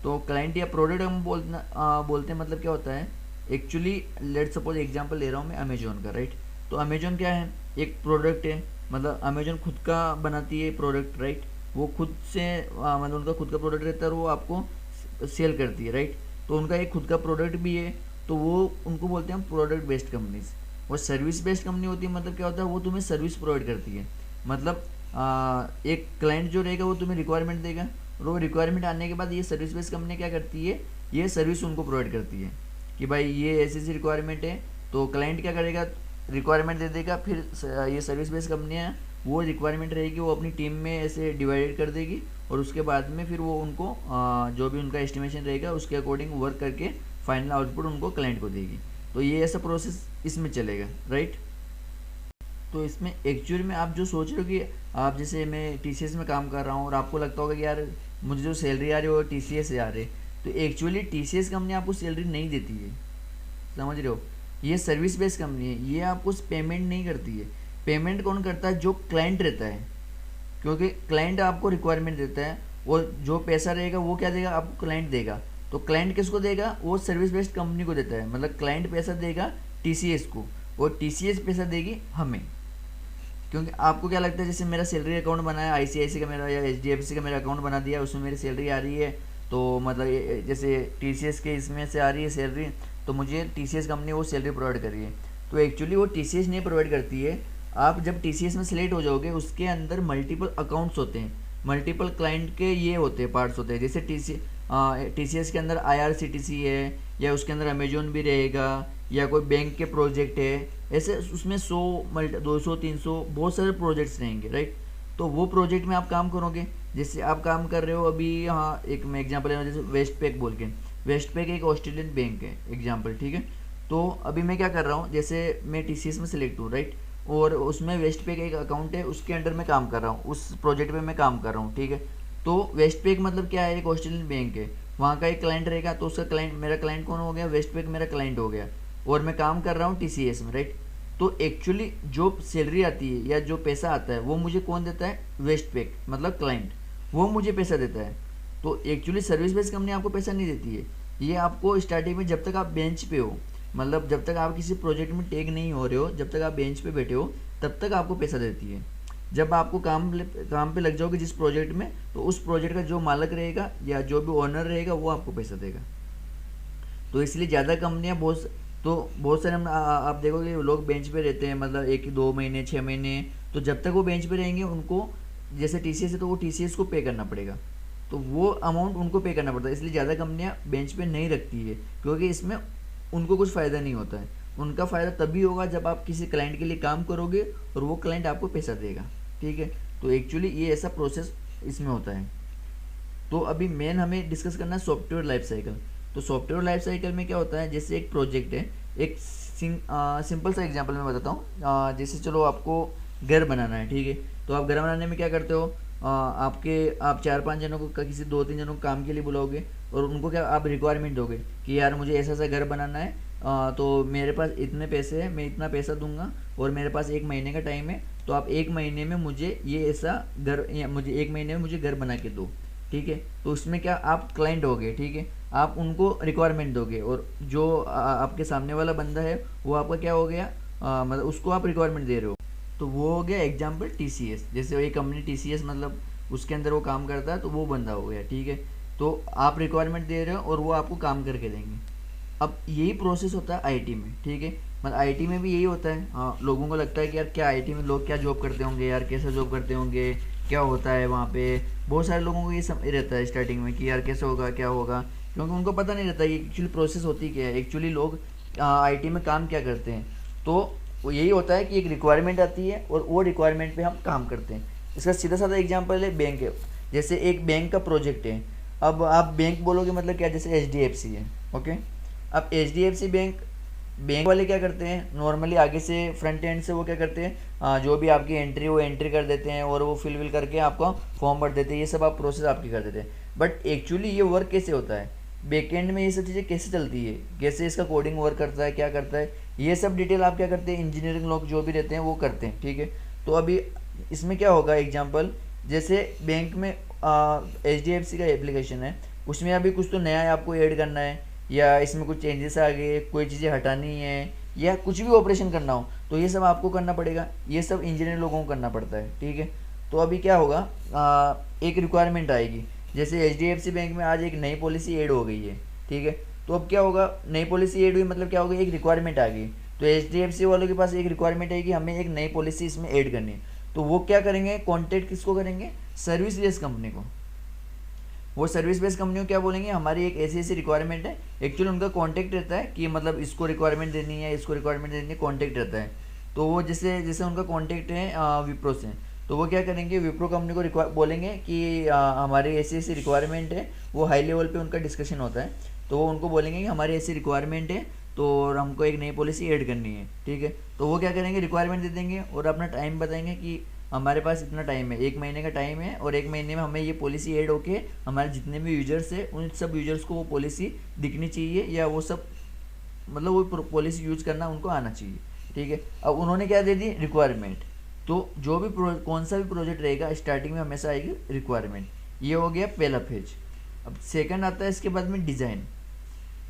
तो क्लाइंट या प्रोडक्ट हम बोलते हैं, मतलब क्या होता है एक्चुअली, लेट सपोज एग्जांपल ले रहा हूँ मैं अमेजोन का राइट। तो अमेजोन क्या है, एक प्रोडक्ट है, मतलब अमेजोन खुद का बनाती है प्रोडक्ट राइट, वो खुद से मतलब उनका खुद का प्रोडक्ट रहता है और वो आपको सेल करती है राइट। तो उनका एक खुद का प्रोडक्ट भी है, तो वो उनको बोलते हैं प्रोडक्ट बेस्ड कंपनीज। और सर्विस बेस्ड कंपनी होती है, मतलब क्या होता है वो तुम्हें सर्विस प्रोवाइड करती है, मतलब एक क्लाइंट जो रहेगा वो तुम्हें रिक्वायरमेंट देगा, और वो रिक्वायरमेंट आने के बाद ये सर्विस बेस्ड कंपनी क्या करती है, ये सर्विस उनको प्रोवाइड करती है कि भाई ये ऐसी ऐसी रिक्वायरमेंट है। तो क्लाइंट क्या करेगा, रिक्वायरमेंट दे देगा, फिर ये सर्विस बेस्ड कंपनियाँ वो रिक्वायरमेंट रहेगी वो अपनी टीम में ऐसे डिवाइडेड कर देगी, और उसके बाद में फिर वो उनको जो भी उनका एस्टिमेशन रहेगा उसके अकॉर्डिंग वर्क करके फाइनल आउटपुट उनको क्लाइंट को देगी। तो ये ऐसा प्रोसेस इसमें चलेगा राइट। तो इसमें एक्चुअली में आप जो सोच रहे हो कि आप जैसे मैं टीसीएस में काम कर रहा हूँ और आपको लगता होगा कि यार मुझे जो सैलरी आ रही है वो टीसीएस से आ रही है, तो एक्चुअली टीसीएस कंपनी आपको सैलरी नहीं देती है, समझ रहे हो। ये सर्विस बेस्ड कंपनी है, ये आपको पेमेंट नहीं करती है। पेमेंट कौन करता है, जो क्लाइंट रहता है, क्योंकि क्लाइंट आपको रिक्वायरमेंट देता है और जो पैसा रहेगा वो क्या देगा आपको, क्लाइंट देगा। तो क्लाइंट किसको देगा, वो सर्विस बेस्ड कंपनी को देता है, मतलब क्लाइंट पैसा देगा टीसीएस को और टीसीएस पैसा देगी हमें। क्योंकि आपको क्या लगता है, जैसे मेरा सैलरी अकाउंट बना है आईसीआईसी का मेरा या एचडीएफसी का मेरा अकाउंट बना दिया, उसमें मेरी सैलरी आ रही है, तो मतलब जैसे टीसीएस के इसमें से आ रही है सैलरी, तो मुझे टीसीएस कंपनी वो सैलरी प्रोवाइड कर रही है। तो एक्चुअली वो टीसीएस नहीं प्रोवाइड करती है। आप जब टीसीएस में सिलेक्ट हो जाओगे उसके अंदर मल्टीपल अकाउंट्स होते हैं, मल्टीपल क्लाइंट के ये होते हैं पार्ट्स होते हैं, जैसे टीसीएस के अंदर आईआरसीटीसी है, या उसके अंदर अमेजोन भी रहेगा, या कोई बैंक के प्रोजेक्ट है, ऐसे उसमें 100 200 300 बहुत सारे प्रोजेक्ट्स रहेंगे राइट। तो वो प्रोजेक्ट में आप काम करोगे। जैसे आप काम कर रहे हो अभी, हाँ एक मैं एग्जांपल ले रहा हूँ, जैसे वेस्ट पैक बोल के, वेस्ट पैक एक ऑस्ट्रेलियन बैंक है एग्जांपल, ठीक है। तो अभी मैं क्या कर रहा हूँ, जैसे मैं टीसीएस में सिलेक्ट हूँ, राइट, और उसमें वेस्ट पैक एक अकाउंट है, उसके अंडर में काम कर रहा हूँ, उस प्रोजेक्ट पे मैं काम कर रहा हूँ, ठीक है। तो वेस्ट पैक मतलब क्या है, एक ऑस्ट्रेलियन बैंक है, वहाँ का एक क्लाइंट रहेगा, तो उसका क्लाइंट, मेरा क्लाइंट कौन हो गया, वेस्ट पैक मेरा क्लाइंट हो गया, और मैं काम कर रहा हूँ टीसीएस में, राइट। तो एक्चुअली जो सैलरी आती है या जो पैसा आता है वो मुझे कौन देता है, वेस्ट पैक मतलब क्लाइंट, वो मुझे पैसा देता है। तो एक्चुअली सर्विस बेस्ड कंपनी आपको पैसा नहीं देती है, ये आपको स्टार्टिंग में जब तक आप बेंच पे हो, मतलब जब तक आप किसी प्रोजेक्ट में टेक नहीं हो रहे हो, जब तक आप बेंच पे बैठे हो, तब तक आपको पैसा देती है। जब आपको काम पे लग जाओगे जिस प्रोजेक्ट में, तो उस प्रोजेक्ट का जो मालिक रहेगा या जो भी ओनर रहेगा वो आपको पैसा देगा। तो इसलिए ज़्यादा कंपनियां बहुत सारे आप देखोगे लोग बेंच पे रहते हैं, मतलब 1 2 महीने 6 महीने, तो जब तक वो बेंच पे रहेंगे उनको, जैसे टीसीएस है तो वो टीसीएस को पे करना पड़ेगा, तो वो अमाउंट उनको पे करना पड़ता है। इसलिए ज़्यादा कंपनियां बेंच पे नहीं रखती है, क्योंकि इसमें उनको कुछ फ़ायदा नहीं होता है। उनका फ़ायदा तभी होगा जब आप किसी क्लाइंट के लिए काम करोगे और वो क्लाइंट आपको पैसा देगा, ठीक है। तो एक्चुअली ये ऐसा प्रोसेस इसमें होता है। तो अभी मेन हमें डिस्कस करना है सॉफ्टवेयर लाइफ साइकिल। तो सॉफ्टवेयर लाइफ साइकिल में क्या होता है, जैसे एक प्रोजेक्ट है, एक सिंपल सा एग्जांपल मैं बताता हूँ। जैसे चलो आपको घर बनाना है, ठीक है। तो आप घर बनाने में क्या करते हो, आप 4 5 जनों को, किसी 2 3 जनों को काम के लिए बुलाओगे, और उनको क्या आप रिक्वायरमेंट दोगे कि यार मुझे ऐसा ऐसा घर बनाना है, तो मेरे पास इतने पैसे हैं, मैं इतना पैसा दूंगा, और मेरे पास 1 महीने का टाइम है, तो आप 1 महीने में मुझे ये ऐसा घर, मुझे 1 महीने में मुझे घर बना के दो, ठीक है। तो उसमें क्या आप क्लाइंट हो गए, ठीक है, आप उनको रिक्वायरमेंट दोगे, और जो आपके सामने वाला बंदा है वो आपका क्या हो गया, मतलब उसको आप रिक्वायरमेंट दे रहे हो। तो वो हो गया एग्जाम्पल टीसीएस, जैसे वही कंपनी टीसीएस मतलब उसके अंदर वो काम करता है, तो वो बंदा हो गया, ठीक है। तो आप रिक्वायरमेंट दे रहे हो और वो आपको काम करके देंगे। अब यही प्रोसेस होता है आईटी में, ठीक है। मतलब आईटी में भी यही होता है। हाँ, लोगों को लगता है कि यार क्या आईटी में लोग क्या जॉब करते होंगे, यार कैसा जॉब करते होंगे, क्या होता है वहाँ पे। बहुत सारे लोगों को ये रहता है स्टार्टिंग में कि यार कैसे होगा, क्या होगा, क्योंकि उनको पता नहीं रहता ये एक्चुअली प्रोसेस होती क्या है, एक्चुअली लोग आईटी में काम क्या करते हैं। तो वो यही होता है कि एक रिक्वायरमेंट आती है और वो रिक्वायरमेंट पे हम काम करते हैं। इसका सीधा साधा एग्जांपल है बैंक है। जैसे एक बैंक का प्रोजेक्ट है, अब आप बैंक बोलोगे मतलब क्या, जैसे एचडीएफसी है, ओके। अब एचडीएफसी बैंक वाले क्या करते हैं, नॉर्मली आगे से फ्रंट एंड से वो क्या करते हैं, जो भी आपकी एंट्री वो एंट्री कर देते हैं, और वो फिल करके आपका फॉर्म भर देते हैं, ये सब आप प्रोसेस आपकी कर देते हैं। बट एक्चुअली ये वर्क कैसे होता है, बैकएंड में ये सब चीज़ें कैसे चलती है, कैसे इसका कोडिंग वर्क करता है, क्या करता है, ये सब डिटेल आप क्या करते हैं, इंजीनियरिंग लोग जो भी रहते हैं वो करते हैं, ठीक है। तो अभी इसमें क्या होगा एग्जाम्पल, जैसे बैंक में एचडीएफसी का एप्लीकेशन है, उसमें अभी कुछ तो नया आपको ऐड करना है, या इसमें कुछ चेंजेस आ गए, कोई चीज़ें हटानी है, या कुछ भी ऑपरेशन करना हो, तो ये सब आपको करना पड़ेगा, ये सब इंजीनियर लोगों को करना पड़ता है, ठीक है। तो अभी क्या होगा, एक रिक्वायरमेंट आएगी, जैसे एचडीएफसी बैंक में आज एक नई पॉलिसी ऐड हो गई है, ठीक है। तो अब क्या होगा, नई पॉलिसी ऐड हुई मतलब क्या होगा, एक रिक्वायरमेंट आ गई, तो एचडीएफसी वालों के पास एक रिक्वायरमेंट है कि हमें एक नई पॉलिसी इसमें ऐड करनी है। तो वो क्या करेंगे, कॉन्टेक्ट किसको करेंगे, सर्विस बेस्ड कंपनी को। वो सर्विस बेस्ड कंपनी को क्या बोलेंगे, हमारी एक ऐसी ऐसी रिक्वायरमेंट है, एक्चुअली उनका कॉन्टैक्ट रहता है कि मतलब इसको रिक्वायरमेंट देनी है, इसको रिक्वायरमेंट देनी है, कॉन्टैक्ट रहता है। तो वो जैसे जैसे उनका कॉन्टैक्ट है विप्रो से, तो वो क्या करेंगे, विप्रो कंपनी को बोलेंगे कि हमारी ऐसी ऐसी रिक्वायरमेंट है, वो हाई लेवल पे उनका डिस्कशन होता है, तो वो उनको बोलेंगे कि हमारी ऐसी रिक्वायरमेंट है, तो और हमको एक नई पॉलिसी ऐड करनी है, ठीक है। तो वो क्या करेंगे, रिक्वायरमेंट दे देंगे और अपना टाइम बताएंगे कि हमारे पास इतना टाइम है, 1 महीने का टाइम है, और 1 महीने में हमें ये पॉलिसी ऐड होके हमारे जितने भी यूजर्स है उन सब यूजर्स को वो पॉलिसी दिखनी चाहिए, या वो सब मतलब वो पॉलिसी यूज करना उनको आना चाहिए, ठीक है। अब उन्होंने क्या दे दी, रिक्वायरमेंट। तो जो भी कौन सा भी प्रोजेक्ट रहेगा स्टार्टिंग में हमेशा आएगी रिक्वायरमेंट, ये हो गया पहला फेज। अब सेकंड आता है इसके बाद में डिज़ाइन।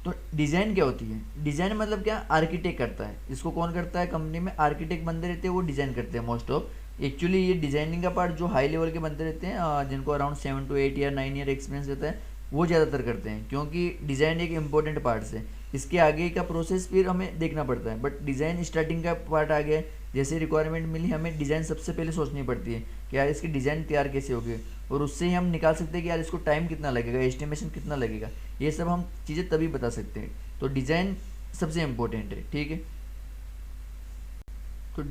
तो डिज़ाइन क्या होती है, डिज़ाइन मतलब क्या, आर्किटेक्ट करता है, इसको कौन करता है, कंपनी में आर्किटेक्ट बंदे रहते हैं, वो डिज़ाइन करते हैं मोस्ट ऑफ। एक्चुअली ये डिज़ाइनिंग का पार्ट जो हाई लेवल के बंदे रहते हैं, जिनको अराउंड 7 to 8 या 9 ईयर एक्सपीरियंस रहता है, वो ज़्यादातर करते हैं, क्योंकि डिज़ाइन एक इंपॉर्टेंट पार्ट है। इसके आगे का प्रोसेस फिर हमें देखना पड़ता है, बट डिज़ाइन स्टार्टिंग का पार्ट आ गया है। जैसे रिक्वायरमेंट मिली, हमें डिज़ाइन सबसे पहले सोचनी पड़ती है कि यार इसकी डिज़ाइन तैयार कैसे होगी, और उससे ही हम निकाल सकते हैं कि यार इसको टाइम कितना लगेगा, एस्टिमेशन कितना लगेगा, ये सब हम चीज़ें तभी बता सकते हैं। तो डिज़ाइन सबसे इम्पोर्टेंट है, ठीक है। तो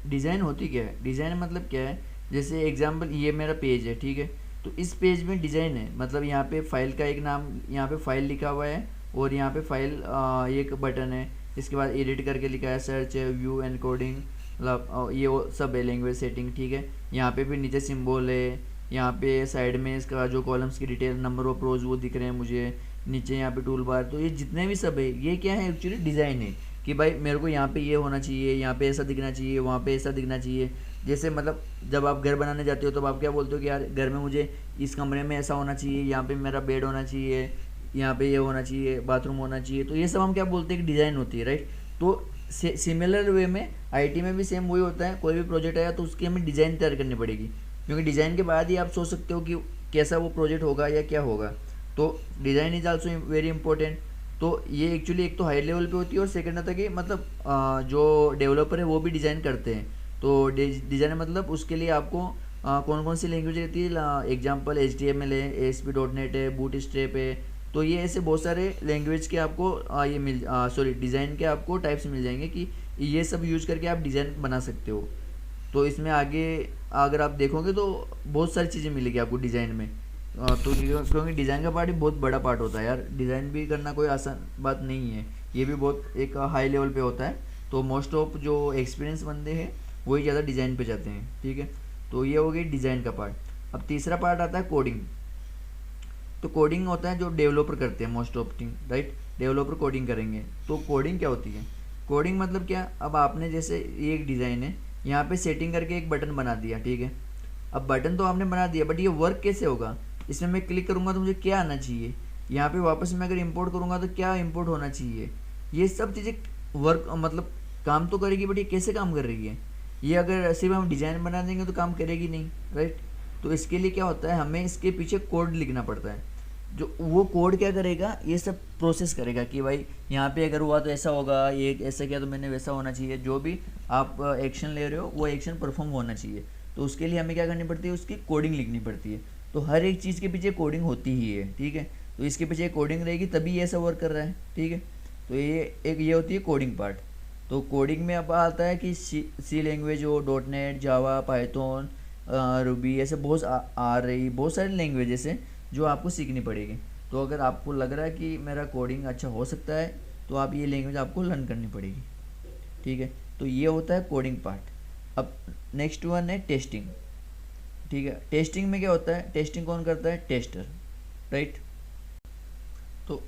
डिज़ाइन होती क्या है, डिज़ाइन मतलब क्या है, जैसे एग्जांपल ये मेरा पेज है, ठीक है। तो इस पेज में डिज़ाइन है, मतलब यहाँ पे फाइल का एक नाम, यहाँ पे फाइल लिखा हुआ है और यहाँ पे फाइल एक बटन है, इसके बाद एडिट करके लिखा है, सर्च है, व्यू एनकोडिंग, मतलब ये वो सब है, लैंग्वेज सेटिंग, ठीक है। यहाँ पे भी नीचे सिंबल है, यहाँ पे साइड में इसका जो कॉलम्स की डिटेल, नंबर ऑफ रोज वो दिख रहे हैं मुझे, नीचे यहाँ पे टूल बार। तो ये जितने भी सब है ये क्या है, एक्चुअली डिज़ाइन है कि भाई मेरे को यहाँ पे ये होना चाहिए, यहाँ पे ऐसा दिखना चाहिए, वहाँ पे ऐसा दिखना चाहिए। जैसे मतलब जब आप घर बनाने जाते हो तो आप क्या बोलते हो कि यार घर में मुझे इस कमरे में ऐसा होना चाहिए, यहाँ पे मेरा बेड होना चाहिए, यहाँ पे ये होना चाहिए, बाथरूम होना चाहिए। तो ये सब हम क्या बोलते हैं कि डिज़ाइन होती है, राइट। तो सिमिलर वे में आईटी में भी सेम वही होता है, कोई भी प्रोजेक्ट आया तो उसकी हमें डिज़ाइन तैयार करनी पड़ेगी, क्योंकि डिज़ाइन के बाद ही आप सोच सकते हो कि कैसा वो प्रोजेक्ट होगा या क्या होगा। तो design is also very important. तो ये एक्चुअली एक तो हाई लेवल पे होती है और सेकंड आता है कि मतलब जो डेवलपर है वो भी डिज़ाइन करते हैं। तो डिज़ाइन मतलब उसके लिए आपको कौन कौन सी लैंग्वेज रहती है, एग्जांपल HTML है, ASP.NET है, बूटस्ट्रैप है। तो ये ऐसे बहुत सारे लैंग्वेज के आपको ये मिल सॉरी डिज़ाइन के आपको टाइप्स मिल जाएंगे कि ये सब यूज करके आप डिज़ाइन बना सकते हो। तो इसमें आगे अगर आप देखोगे तो बहुत सारी चीज़ें मिलेगी आपको डिज़ाइन में। तो क्योंकि डिज़ाइन का पार्ट भी बहुत बड़ा पार्ट होता है यार, डिज़ाइन भी करना कोई आसान बात नहीं है, ये भी बहुत एक हाई लेवल पे होता है। तो मोस्ट ऑफ जो एक्सपीरियंस बंदे हैं वही ज़्यादा डिज़ाइन पे जाते हैं, ठीक है। तो ये हो गई डिज़ाइन का पार्ट। अब तीसरा पार्ट आता है कोडिंग। तो कोडिंग होता है जो डेवलपर करते हैं most of thing, right. Developer coding करेंगे। तो कोडिंग क्या होती है, कोडिंग मतलब क्या, अब आपने जैसे ये एक डिज़ाइन है, यहाँ पे सेटिंग करके एक बटन बना दिया, ठीक है। अब बटन तो आपने बना दिया, बट ये वर्क कैसे होगा, इसमें मैं क्लिक करूँगा तो मुझे क्या आना चाहिए, यहाँ पे वापस मैं अगर इंपोर्ट करूँगा तो क्या इंपोर्ट होना चाहिए, ये सब चीज़ें वर्क मतलब काम तो करेगी, बट ये कैसे काम कर रही है, ये अगर सिर्फ हम डिज़ाइन बना देंगे तो काम करेगी नहीं, राइट। तो इसके लिए क्या होता है, हमें इसके पीछे कोड लिखना पड़ता है। जो वो कोड क्या करेगा, ये सब प्रोसेस करेगा कि भाई यहाँ पे अगर हुआ तो ऐसा होगा, ये ऐसा किया तो मैंने वैसा होना चाहिए, जो भी आप एक्शन ले रहे हो वो एक्शन परफॉर्म होना चाहिए। तो उसके लिए हमें क्या करनी पड़ती है, उसकी कोडिंग लिखनी पड़ती है। तो हर एक चीज़ के पीछे कोडिंग होती ही है, ठीक है। तो इसके पीछे कोडिंग रहेगी तभी ये ऐसा वर्क कर रहा है, ठीक है। तो ये होती है कोडिंग पार्ट। तो कोडिंग में अब आता है कि सी लैंग्वेज हो, .NET, जावा, पाइथन, रूबी, ऐसे बहुत आ रही बहुत सारी लैंग्वेजेस हैं जो आपको सीखनी पड़ेगी। तो अगर आपको लग रहा है कि मेरा कोडिंग अच्छा हो सकता है तो आप ये लैंग्वेज आपको लर्न करनी पड़ेगी, ठीक है। तो ये होता है कोडिंग पार्ट। अब नेक्स्ट वन है टेस्टिंग, ठीक है। टेस्टिंग में क्या होता है, टेस्टिंग कौन करता है, टेस्टर, राइट। तो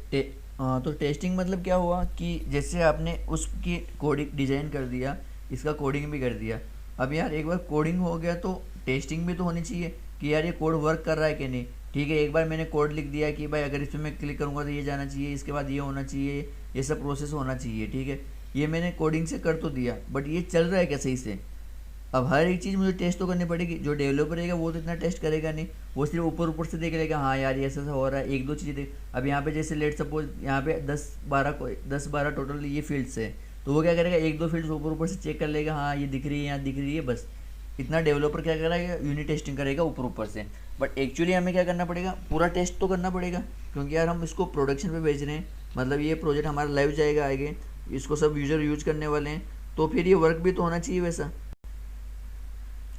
तो टेस्टिंग मतलब क्या हुआ कि जैसे आपने उसकी कोडिंग डिज़ाइन कर दिया, इसका कोडिंग भी कर दिया। अब यार एक बार कोडिंग हो गया तो टेस्टिंग भी तो होनी चाहिए कि यार ये कोड वर्क कर रहा है कि नहीं, ठीक है। एक बार मैंने कोड लिख दिया कि भाई अगर इसमें मैं क्लिक करूँगा तो ये जाना चाहिए, इसके बाद ये होना चाहिए, ये सब प्रोसेस होना चाहिए, ठीक है। ये मैंने कोडिंग से कर तो दिया, बट ये चल रहा है क्या सही से। अब हर एक चीज़ मुझे टेस्ट तो करनी पड़ेगी। जो डेवलपर रहेगा वो तो इतना टेस्ट करेगा नहीं, वो सिर्फ ऊपर ऊपर से देख लेगा, हाँ यार ये ऐसा हो रहा है, एक दो चीज़ें देख। अब यहाँ पे जैसे लेट सपोज यहाँ पे 10-12 टोटल ये फील्ड्स है, तो वो क्या करेगा, एक दो फील्ड्स ऊपर ऊपर से चेक कर लेगा, हाँ ये दिख रही है, यहाँ दिख रही है, बस इतना डेवलपर क्या करेगा, यूनिट टेस्टिंग करेगा ऊपर ऊपर से। बट एक्चुअली हमें क्या करना पड़ेगा, पूरा टेस्ट तो करना पड़ेगा, क्योंकि यार हम इसको प्रोडक्शन पे भेज रहे हैं, मतलब ये प्रोजेक्ट हमारा लाइव जाएगा आगे, इसको सब यूज़र यूज करने वाले हैं, तो फिर ये वर्क भी तो होना चाहिए वैसा।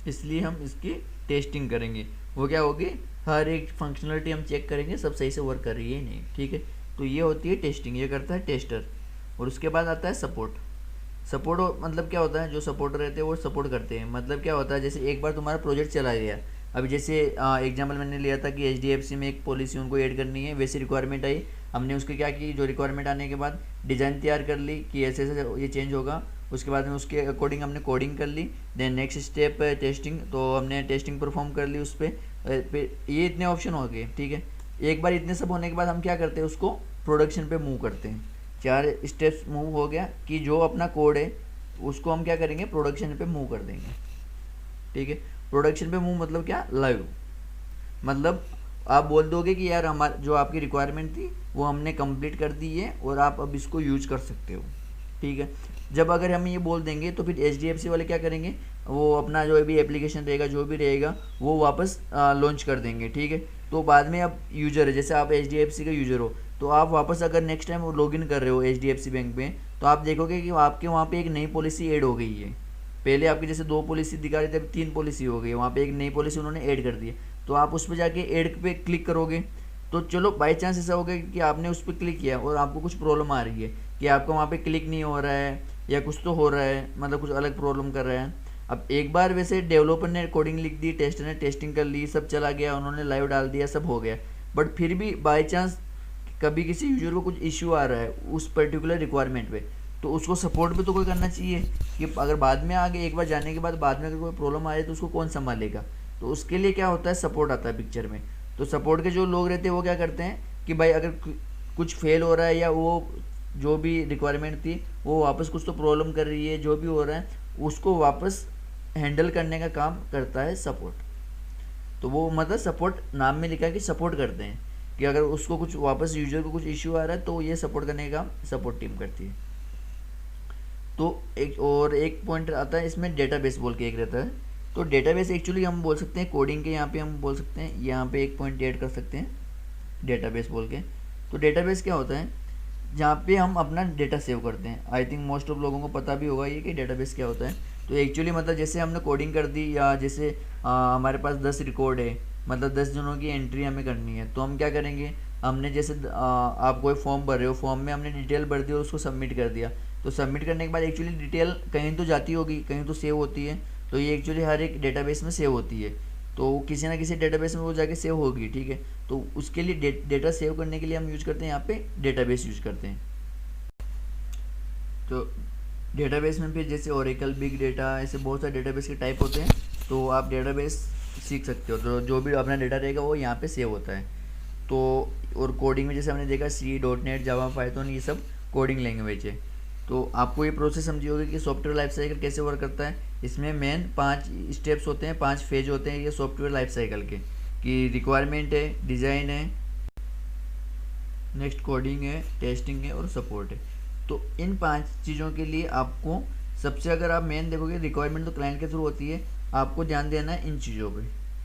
इसलिए हम इसकी टेस्टिंग करेंगे। वो क्या होगी, हर एक फंक्शनलिटी हम चेक करेंगे सब सही से वर्क कर रही है नहीं, ठीक है। तो ये होती है टेस्टिंग, ये करता है टेस्टर। और उसके बाद आता है सपोर्ट। सपोर्ट मतलब क्या होता है, जो सपोर्टर रहते हैं वो सपोर्ट करते हैं। मतलब क्या होता है, जैसे एक बार तुम्हारा प्रोजेक्ट चला गया, अभी जैसे एग्जाम्पल मैंने लिया था कि HDFC में एक पॉलिसी उनको ऐड करनी है, वैसी रिक्वायरमेंट आई, हमने उसके क्या की, जो रिक्वायरमेंट आने के बाद डिज़ाइन तैयार कर ली कि ऐसे ऐसे ये चेंज होगा, उसके बाद में उसके अकॉर्डिंग हमने कोडिंग कर ली। देन नेक्स्ट स्टेप टेस्टिंग, तो हमने टेस्टिंग परफॉर्म कर ली उस पर। ये इतने ऑप्शन हो गए, ठीक है। एक बार इतने सब होने के बाद हम क्या करते हैं, उसको प्रोडक्शन पे मूव करते हैं। 4 स्टेप्स मूव हो गया कि जो अपना कोड है उसको हम क्या करेंगे, प्रोडक्शन पे मूव कर देंगे, ठीक है। प्रोडक्शन पे मूव मतलब क्या, लाइव। मतलब आप बोल दोगे कि यार हमारा जो आपकी रिक्वायरमेंट थी वो हमने कंप्लीट कर दी है और आप अब इसको यूज कर सकते हो, ठीक है। जब अगर हम ये बोल देंगे तो फिर HDFC वाले क्या करेंगे, वो अपना जो भी एप्लीकेशन रहेगा जो भी रहेगा वो वापस लॉन्च कर देंगे, ठीक है। तो बाद में अब यूज़र है, जैसे आप HDFC का यूज़र हो, तो आप वापस अगर नेक्स्ट टाइम लॉगिन कर रहे हो HDFC बैंक में, तो आप देखोगे कि आपके वहाँ पे एक नई पॉलिसी ऐड हो गई है, पहले आपकी जैसे 2 पॉलिसी दिखा रही थी, अब 3 पॉलिसी हो गई, वहाँ पे एक नई पॉलिसी उन्होंने ऐड कर दी है। तो आप उस पर जाके ऐड पे क्लिक करोगे, तो चलो बाई चांस ऐसा हो गया कि आपने उस पर क्लिक किया और आपको कुछ प्रॉब्लम आ रही है कि आपका वहाँ पे क्लिक नहीं हो रहा है या कुछ तो हो रहा है, मतलब कुछ अलग प्रॉब्लम कर रहा है। अब एक बार वैसे डेवलपर ने कोडिंग लिख दी, टेस्टर ने टेस्टिंग कर ली, सब चला गया, उन्होंने लाइव डाल दिया, सब हो गया, बट फिर भी बाई चांस कभी किसी यूजर को कुछ इश्यू आ रहा है उस पर्टिकुलर रिक्वायरमेंट पे, तो उसको सपोर्ट भी तो कोई करना चाहिए कि अगर बाद में आगे एक बार जाने के बाद में अगर कोई प्रॉब्लम आ जाए तो उसको कौन संभालेगा। तो उसके लिए क्या होता है, सपोर्ट आता है पिक्चर में। तो सपोर्ट के जो लोग रहते हैं वो क्या करते हैं कि भाई अगर कुछ फेल हो रहा है या वो जो भी रिक्वायरमेंट थी वो वापस कुछ तो प्रॉब्लम कर रही है, जो भी हो रहा है उसको वापस हैंडल करने का काम करता है सपोर्ट। तो वो मतलब सपोर्ट नाम में लिखा है कि सपोर्ट करते हैं, कि अगर उसको कुछ वापस यूजर को कुछ इश्यू आ रहा है तो ये सपोर्ट करने का काम सपोर्ट टीम करती है। तो एक पॉइंट आता है इसमें, डेटाबेस बोल के एक रहता है। तो डेटाबेस एक्चुअली हम बोल सकते हैं कोडिंग के, यहाँ पे हम बोल सकते हैं, यहाँ पे एक पॉइंट ऐड कर सकते हैं डेटाबेस बोल के। तो डेटाबेस क्या होता है, जहाँ पे हम अपना डेटा सेव करते हैं। आई थिंक मोस्ट ऑफ लोगों को पता भी होगा ये कि डेटाबेस क्या होता है। तो एक्चुअली मतलब जैसे हमने कोडिंग कर दी या जैसे हमारे पास 10 रिकॉर्ड है, मतलब 10 जनों की एंट्री हमें करनी है, तो हम क्या करेंगे, हमने जैसे आप कोई फॉर्म भर रहे हो, फॉर्म में हमने डिटेल भर दी और उसको सबमिट कर दिया। तो सबमिट करने के बाद एक्चुअली डिटेल कहीं तो जाती होगी, कहीं तो सेव होती है। तो ये एक्चुअली हर एक डेटाबेस में सेव होती है, तो किसी ना किसी डेटाबेस में वो जाके सेव होगी, ठीक है। तो उसके लिए डेटा सेव करने के लिए हम यूज करते हैं यहाँ पे डेटाबेस यूज करते हैं। तो डेटाबेस में फिर जैसे ओरेकल, बिग डेटा, ऐसे बहुत सारे डेटाबेस के टाइप होते हैं, तो आप डेटाबेस सीख सकते हो। तो जो भी अपना डेटा रहेगा वो यहाँ पे सेव होता है। तो और कोडिंग में जैसे हमने देखा C.NET, जावा, पाइथन, ये सब कोडिंग लैंग्वेज है। तो आपको ये प्रोसेस समझी होगी कि सॉफ्टवेयर लाइफ साइकिल कैसे वर्क करता है। इसमें मेन 5 स्टेप्स होते हैं, 5 फेज होते हैं ये सॉफ्टवेयर लाइफ साइकिल के, कि रिक्वायरमेंट है, डिज़ाइन है, नेक्स्ट कोडिंग है, टेस्टिंग है और सपोर्ट है। तो इन 5 चीज़ों के लिए आपको सबसे, अगर आप मेन देखोगे रिक्वायरमेंट तो क्लाइंट के थ्रू होती है, आपको ध्यान देना है इन चीज़ों पे,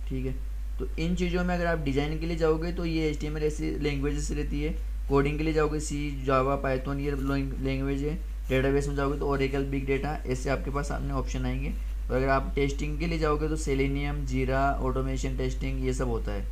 ठीक है। तो इन चीज़ों में अगर आप डिज़ाइन के लिए जाओगे तो ये HTML ऐसी लैंग्वेजेस रहती है, कोडिंग के लिए जाओगे C, जावा, पाइथन, ये लैंग्वेज है, डेटाबेस में जाओगे तो ओरेकल, बिग डेटा, ऐसे आपके पास सामने ऑप्शन आएंगे। और अगर आप टेस्टिंग के लिए जाओगे तो सेलेनियम, जीरा, ऑटोमेशन टेस्टिंग, ये सब होता है।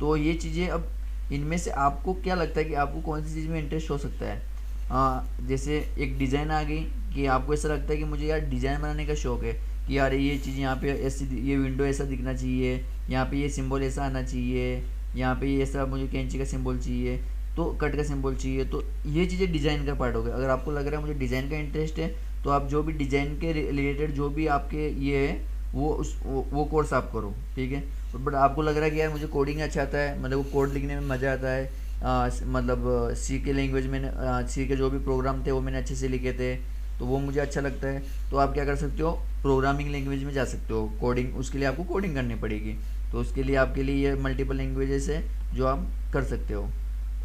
तो ये चीज़ें, अब इनमें से आपको क्या लगता है कि आपको कौन सी चीज़ में इंटरेस्ट हो सकता है। जैसे एक डिज़ाइन आ गई कि आपको ऐसा लगता है कि मुझे यार डिज़ाइन बनाने का शौक़ है, कि यार ये चीज़ यहाँ पे ऐसी, ये विंडो ऐसा दिखना चाहिए, यहाँ पे ये सिंबल ऐसा आना चाहिए, यहाँ पे ये ऐसा मुझे कैंची का सिंबल चाहिए, तो कट का सिंबल चाहिए। तो ये चीज़ें डिज़ाइन का पार्ट हो गया। अगर आपको लग रहा है मुझे डिज़ाइन का इंटरेस्ट है, तो आप जो भी डिज़ाइन के रिलेटेड जो भी आपके ये है वो कोर्स आप करो, ठीक है। बट आपको लग रहा है कि यार मुझे कोडिंग अच्छा आता है, मतलब वो कोड लिखने में मज़ा आता है, मतलब सी के लैंग्वेज में सी के जो भी प्रोग्राम थे वो मैंने अच्छे से लिखे थे, तो वो मुझे अच्छा लगता है। तो आप क्या कर सकते हो, प्रोग्रामिंग लैंग्वेज में जा सकते हो, कोडिंग, उसके लिए आपको कोडिंग करनी पड़ेगी। तो उसके लिए आपके लिए ये मल्टीपल लैंग्वेजेस है जो आप कर सकते हो।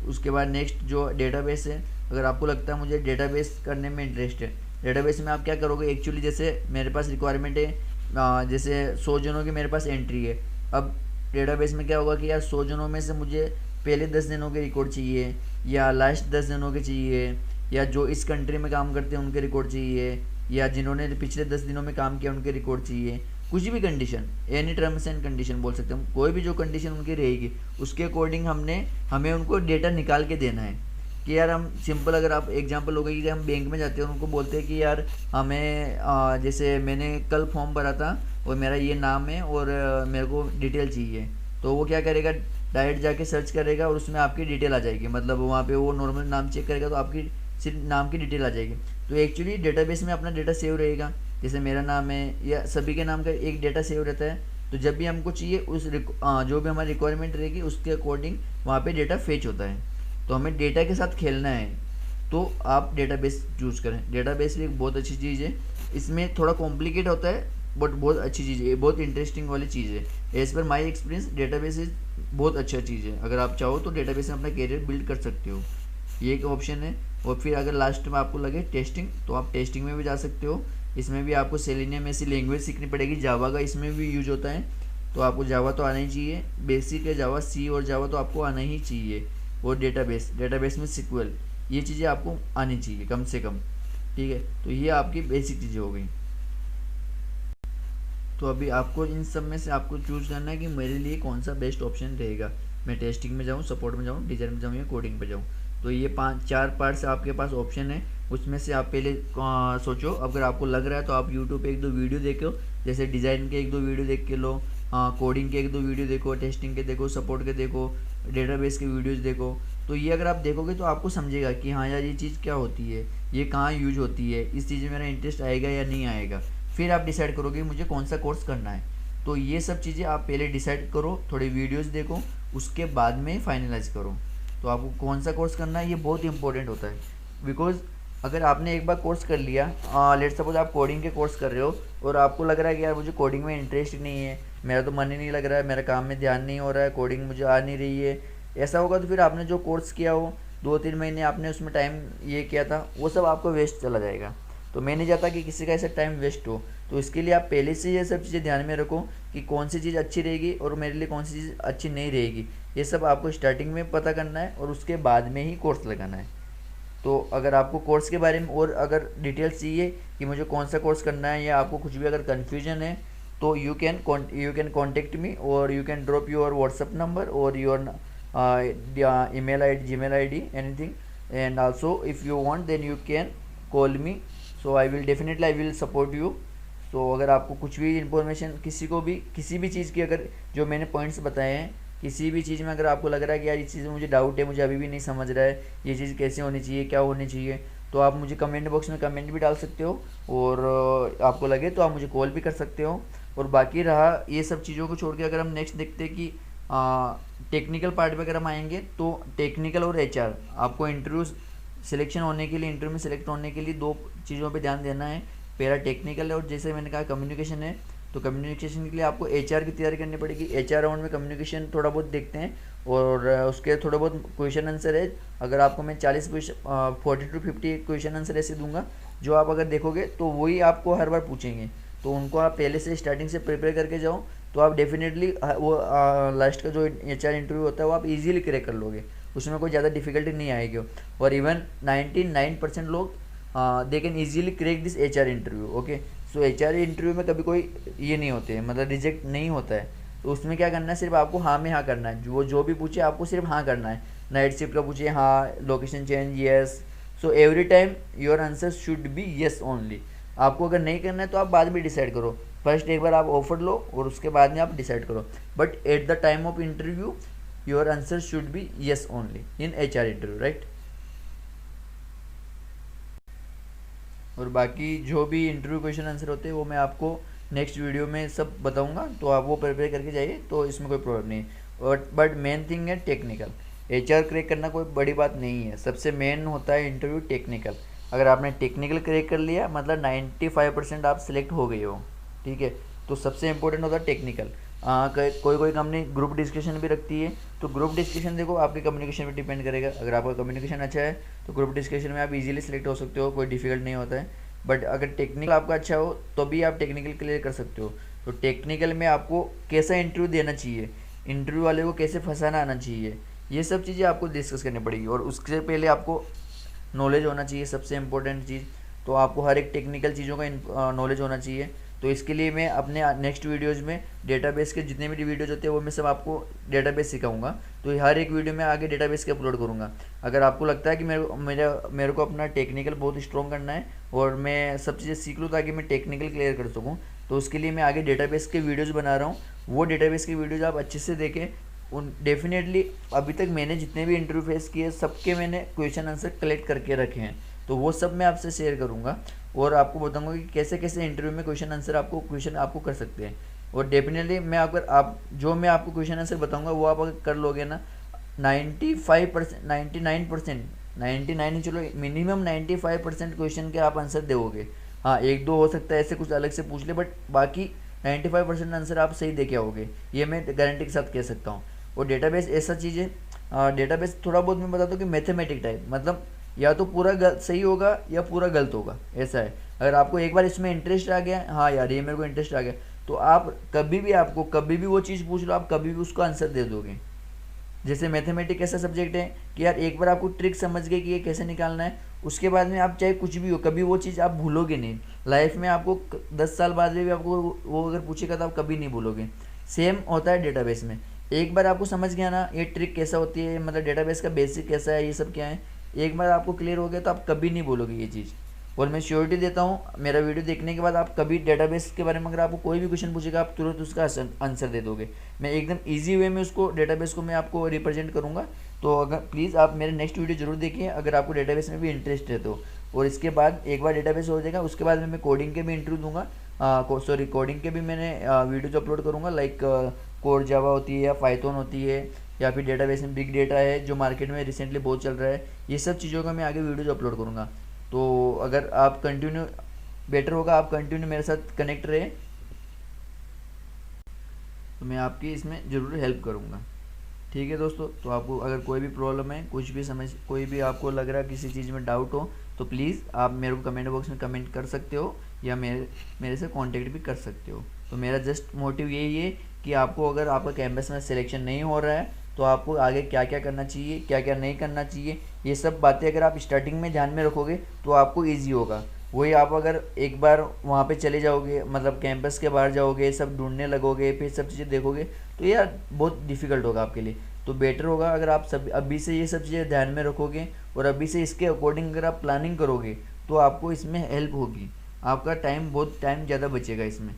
उसके बाद नेक्स्ट जो डेटाबेस है, अगर आपको लगता है मुझे डेटाबेस करने में इंटरेस्ट है, डेटाबेस में आप क्या करोगे, एक्चुअली जैसे मेरे पास रिक्वायरमेंट है, जैसे 100 जनों की मेरे पास एंट्री है। अब डेटाबेस में क्या होगा कि यार 100 जनों में से मुझे पहले 10 दिनों के रिकॉर्ड चाहिए, या लास्ट 10 दिनों के चाहिए, या जो इस कंट्री में काम करते हैं उनके रिकॉर्ड चाहिए, या जिन्होंने पिछले 10 दिनों में काम किया उनके रिकॉर्ड चाहिए। कुछ भी condition, any terms and condition बोल सकते हैं, कोई भी जो कंडीशन उनकी रहेगी उसके अकॉर्डिंग हमें उनको डेटा निकाल के देना है। कि यार हम सिंपल, अगर आप एग्जांपल हो गई कि हम बैंक में जाते हैं और उनको बोलते हैं कि यार हमें जैसे मैंने कल फॉर्म भरा था और मेरा ये नाम है और मेरे को डिटेल चाहिए, तो वो क्या करेगा, डायरेक्ट जाके सर्च करेगा और उसमें आपकी डिटेल आ जाएगी। मतलब वहाँ पे वो नॉर्मल नाम चेक करेगा तो आपकी सिर्फ नाम की डिटेल आ जाएगी। तो एक्चुअली डेटाबेस में अपना डेटा सेव रहेगा, जैसे मेरा नाम है या सभी के नाम का एक डेटा सेव रहता है। तो जब भी हमको चाहिए जो भी हमारी रिक्वायरमेंट रहेगी उसके अकॉर्डिंग वहाँ पे डेटा फेच होता है। तो हमें डेटा के साथ खेलना है, तो आप डेटाबेस चूज़ करें। डेटाबेस भी एक बहुत अच्छी चीज़ है, इसमें थोड़ा कॉम्प्लिकेट होता है बट बहुत अच्छी चीज़ है, बहुत इंटरेस्टिंग वाली चीज़ है। As per my experience database is बहुत अच्छा चीज़ है। अगर आप चाहो तो डेटाबेस में अपना करियर बिल्ड कर सकते हो, ये एक ऑप्शन है। और फिर अगर लास्ट में आपको लगे टेस्टिंग, तो आप टेस्टिंग में भी जा सकते हो। इसमें भी आपको सेलेनियम ऐसी लैंग्वेज सीखनी पड़ेगी, जावा का इसमें भी यूज होता है, तो आपको जावा तो आना ही चाहिए, बेसिक है जावा, सी और जावा तो आपको आना ही चाहिए। और डेटाबेस में सिक्वल, ये चीज़ें आपको आनी चाहिए कम से कम, ठीक है। तो ये आपकी बेसिक चीज़ें हो गई। तो अभी आपको इन सब में से आपको चूज़ करना है कि मेरे लिए कौन सा बेस्ट ऑप्शन रहेगा। मैं टेस्टिंग में जाऊँ, सपोर्ट में जाऊँ, डिज़ाइन में जाऊँ या कोडिंग पे जाऊँ। तो ये 5-4 पार्ट्स आपके पास ऑप्शन है, उसमें से आप पहले सोचो। अगर आपको लग रहा है तो आप यूट्यूब पे 1-2 वीडियो देखो, जैसे डिज़ाइन के 1-2 वीडियो देख के लो, कोडिंग के 1-2 वीडियो देखो, टेस्टिंग के देखो, सपोर्ट के देखो, डेटाबेस के वीडियोस देखो। तो ये अगर आप देखोगे तो आपको समझेगा कि हाँ यार ये चीज़ क्या होती है, ये कहाँ यूज होती है, इस चीज़ में मेरा इंटरेस्ट आएगा या नहीं आएगा। फिर आप डिसाइड करोगे मुझे कौन सा कोर्स करना है। तो ये सब चीज़ें आप पहले डिसाइड करो, थोड़े वीडियोस देखो, उसके बाद में फाइनलाइज करो। तो आपको कौन सा कोर्स करना है ये बहुत इंपॉर्टेंट होता है, बिकॉज अगर आपने एक बार कोर्स कर लिया, लेट सपोज आप कोडिंग के कोर्स कर रहे हो और आपको लग रहा है कि यार मुझे कोडिंग में इंटरेस्ट नहीं है, मेरा तो मन ही नहीं लग रहा है, मेरा काम में ध्यान नहीं हो रहा है, कोडिंग मुझे आ नहीं रही है, ऐसा होगा तो फिर आपने जो कोर्स किया हो 2-3 महीने आपने उसमें टाइम ये किया था, वो सब आपको वेस्ट चला जाएगा। तो मैं नहीं चाहता कि किसी का ऐसा टाइम वेस्ट हो। तो इसके लिए आप पहले से ये सब चीज़ें ध्यान में रखो कि कौन सी चीज़ अच्छी रहेगी और मेरे लिए कौन सी चीज़ अच्छी नहीं रहेगी। ये सब आपको स्टार्टिंग में पता करना है और उसके बाद में ही कोर्स लगाना है। तो अगर आपको कोर्स के बारे में और अगर डिटेल्स चाहिए कि मुझे कौन सा कोर्स करना है या आपको कुछ भी अगर कन्फ्यूजन है तो यू कैन कॉन्टेक्ट मी और you can drop your WhatsApp number और your email ID, Gmail ID, anything. And also if you want then you can call me, so I will support you. तो अगर आपको कुछ भी information किसी भी चीज़ की, अगर जो मैंने पॉइंट्स बताए हैं, किसी भी चीज़ में अगर आपको लग रहा है कि यार इस चीज़ में मुझे डाउट है, मुझे अभी भी नहीं समझ रहा है ये चीज़ कैसे होनी चाहिए, क्या होनी चाहिए, तो आप मुझे कमेंट बॉक्स में कमेंट भी डाल सकते हो और आपको लगे तो आप मुझे कॉल भी कर सकते हो। और बाकी रहा ये सब चीज़ों को छोड़ के अगर हम नेक्स्ट देखते हैं कि टेक्निकल पार्ट पे अगर हम आएंगे तो टेक्निकल और एचआर आपको इंटरव्यू सिलेक्शन होने के लिए, इंटरव्यू में सिलेक्ट होने के लिए 2 चीज़ों पे ध्यान देना है। पहला टेक्निकल है और जैसे मैंने कहा कम्युनिकेशन है। तो कम्युनिकेशन के लिए आपको एचआर की तैयारी करनी पड़ेगी। एचआर राउंड में कम्युनिकेशन थोड़ा बहुत देखते हैं और उसके थोड़ा बहुत क्वेश्चन आंसर है। अगर आपको मैं 40 to 50 क्वेश्चन आंसर ऐसे दूंगा जो आप अगर देखोगे तो वही आपको हर बार पूछेंगे, तो उनको आप पहले से स्टार्टिंग से प्रिपेयर करके जाओ तो आप डेफिनेटली वो लास्ट का जो एचआर इंटरव्यू होता है वो आप इजीली क्रैक कर लोगे, उसमें कोई ज़्यादा डिफिकल्टी नहीं आएगी। और इवन 99% लोग they can easily crack this HR interview. Okay, so HR interview में कभी कोई ये नहीं होते हैं, मतलब रिजेक्ट नहीं होता है। तो उसमें क्या करना है, सिर्फ आपको हाँ में हाँ करना है, जो भी पूछे आपको सिर्फ हाँ करना है। नाइट शिफ्ट का पूछे हाँ, location change yes, so every time your answer should be yes only. आपको अगर नहीं करना है तो आप बाद में डिसाइड करो, फर्स्ट एक बार आप ऑफर लो और उसके बाद में आप डिसाइड करो, but at the time of interview your answer should be yes only in HR interview, right. और बाकी जो भी इंटरव्यू क्वेश्चन आंसर होते हैं वो मैं आपको नेक्स्ट वीडियो में सब बताऊंगा, तो आप वो प्रिपेयर करके जाइए, तो इसमें कोई प्रॉब्लम नहीं है। बट मेन थिंग है टेक्निकल। एचआर क्रैक करना कोई बड़ी बात नहीं है, सबसे मेन होता है इंटरव्यू टेक्निकल। अगर आपने टेक्निकल क्रैक कर लिया मतलब 95% आप सिलेक्ट हो गए हो, ठीक है। तो सबसे इंपॉर्टेंट होता है टेक्निकल। कोई कंपनी ग्रुप डिस्कशन भी रखती है, तो ग्रुप डिस्कशन देखो आपके कम्युनिकेशन पे डिपेंड करेगा। अगर आपका कम्युनिकेशन अच्छा है तो ग्रुप डिस्कशन में आप इजीली सिलेक्ट हो सकते हो, कोई डिफिकल्ट नहीं होता है। बट अगर टेक्निकल आपका अच्छा हो तो भी आप टेक्निकल क्लियर कर सकते हो। तो टेक्निकल में आपको कैसा इंटरव्यू देना चाहिए, इंटरव्यू वाले को कैसे फंसाना आना चाहिए, ये सब चीज़ें आपको डिस्कस करनी पड़ेगी। और उससे पहले आपको नॉलेज होना चाहिए, सबसे इम्पोर्टेंट चीज़। तो आपको हर एक टेक्निकल चीज़ों का नॉलेज होना चाहिए। तो इसके लिए मैं अपने नेक्स्ट वीडियोज़ में डेटाबेस के जितने भी वीडियोज़ होते हैं वो मैं सब आपको डेटाबेस सिखाऊंगा। तो हर एक वीडियो में आगे डेटाबेस के अपलोड करूंगा। अगर आपको लगता है कि मेरे को अपना टेक्निकल बहुत स्ट्रॉन्ग करना है और मैं सब चीज़ें सीख लूँ ताकि मैं टेक्निकल क्लियर कर सकूँ, तो उसके लिए मैं आगे डेटाबेस के वीडियोज़ बना रहा हूँ। वो डेटाबेस के वीडियोज़ आप अच्छे से देखें। उन डेफिनेटली अभी तक मैंने जितने भी इंटरव्यू फेस किए सबके मैंने क्वेश्चन आंसर कलेक्ट करके रखे हैं, तो वो सब मैं आपसे शेयर करूंगा और आपको बताऊंगा कि कैसे कैसे इंटरव्यू में क्वेश्चन आपको कर सकते हैं। और डेफिनेटली मैं आपको क्वेश्चन आंसर बताऊंगा वो आप अगर कर लोगे ना 95%, 99%, 99 ही चलो, मिनिमम 95% क्वेश्चन के आप आंसर दोगे। हाँ, 1-2 हो सकता है ऐसे कुछ अलग से पूछ ले, बट बाकी 95% आंसर आप सही दे के आओगे, ये मैं गारंटी के साथ कह सकता हूँ। और डेटाबेस ऐसा चीज़ है, डेटाबेस थोड़ा बहुत मैं बताता हूँ कि मैथमेटिक टाइप, मतलब या तो पूरा सही होगा या पूरा गलत होगा, ऐसा है। अगर आपको एक बार इसमें इंटरेस्ट आ गया, हाँ यार ये मेरे को इंटरेस्ट आ गया, तो आप कभी भी वो चीज़ पूछ लो, आप कभी भी उसको आंसर दे दोगे। जैसे मैथमेटिक्स ऐसा सब्जेक्ट है कि यार एक बार आपको ट्रिक समझ गए कि ये कैसे निकालना है, उसके बाद में आप चाहे कुछ भी हो, कभी वो चीज़ आप भूलोगे नहीं लाइफ में। आपको 10 साल बाद भी आपको वो अगर पूछेगा तो आप कभी नहीं भूलोगे। सेम होता है डेटाबेस में। एक बार आपको समझ गया ना ये ट्रिक कैसा होती है, मतलब डेटाबेस का बेसिक कैसा है, ये सब क्या है, एक बार आपको क्लियर हो गया तो आप कभी नहीं भूलोगे ये चीज़। और मैं श्योरिटी देता हूँ मेरा वीडियो देखने के बाद आप कभी डेटाबेस के बारे में अगर आपको कोई भी क्वेश्चन पूछेगा आप तुरंत उसका आंसर दे दोगे। मैं एकदम इजी वे में उसको डेटाबेस को मैं आपको रिप्रेजेंट करूँगा। तो अगर प्लीज़ आप मेरे नेक्स्ट वीडियो जरूर देखिए अगर आपको डेटाबेस में भी इंटरेस्ट है तो। और इसके बाद एक बार डेटाबेस हो जाएगा उसके बाद मैं कोडिंग के भी इंटरव्यू दूंगा, सॉरी कोडिंग के भी मैंने वीडियोज अपलोड करूँगा, लाइक कोर जावा होती है या पाइथन होती है या फिर डेटाबेस में बिग डेटा है जो मार्केट में रिसेंटली बहुत चल रहा है, ये सब चीज़ों का मैं आगे वीडियोज अपलोड करूँगा। तो अगर आप कंटिन्यू, बेटर होगा आप कंटिन्यू मेरे साथ कनेक्ट रहे, तो मैं आपकी इसमें ज़रूर हेल्प करूँगा। ठीक है दोस्तों, तो आपको अगर कोई भी प्रॉब्लम है, कुछ भी समझ, कोई भी आपको लग रहा है किसी चीज़ में डाउट हो तो प्लीज़ आप मेरे को कमेंट बॉक्स में कमेंट कर सकते हो या मेरे से कांटेक्ट भी कर सकते हो। तो मेरा जस्ट मोटिव यही है कि आपको अगर आपका कैंपस में सिलेक्शन नहीं हो रहा है तो आपको आगे क्या क्या करना चाहिए, क्या क्या नहीं करना चाहिए, ये सब बातें अगर आप स्टार्टिंग में ध्यान में रखोगे तो आपको ईजी होगा। वही आप अगर एक बार वहाँ पे चले जाओगे, मतलब कैंपस के बाहर जाओगे, सब ढूंढने लगोगे, फिर सब चीज़ें देखोगे तो यार बहुत डिफ़िकल्ट होगा आपके लिए। तो बेटर होगा अगर आप सब अभी से ये सब चीज़ें ध्यान में रखोगे और अभी से इसके अकॉर्डिंग अगर आप प्लानिंग करोगे तो आपको इसमें हेल्प होगी, आपका टाइम, बहुत टाइम ज़्यादा बचेगा इसमें।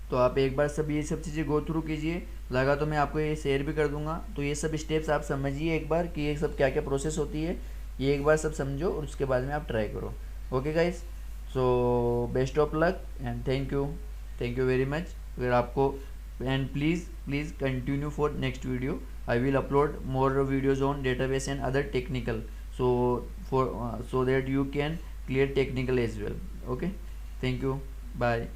तो आप एक बार सब ये सब चीज़ें गो थ्रू कीजिए, लगा तो मैं आपको ये शेयर भी कर दूंगा। तो ये सब स्टेप्स आप समझिए एक बार कि ये सब क्या क्या प्रोसेस होती है, ये एक बार सब समझो और उसके बाद में आप ट्राई करो। Okay guys, so best of luck and thank you very much. अगर आपको, and please please continue for next video, I will upload more videos on database and other technical, so that you can clear technical as well. Okay, thank you, bye.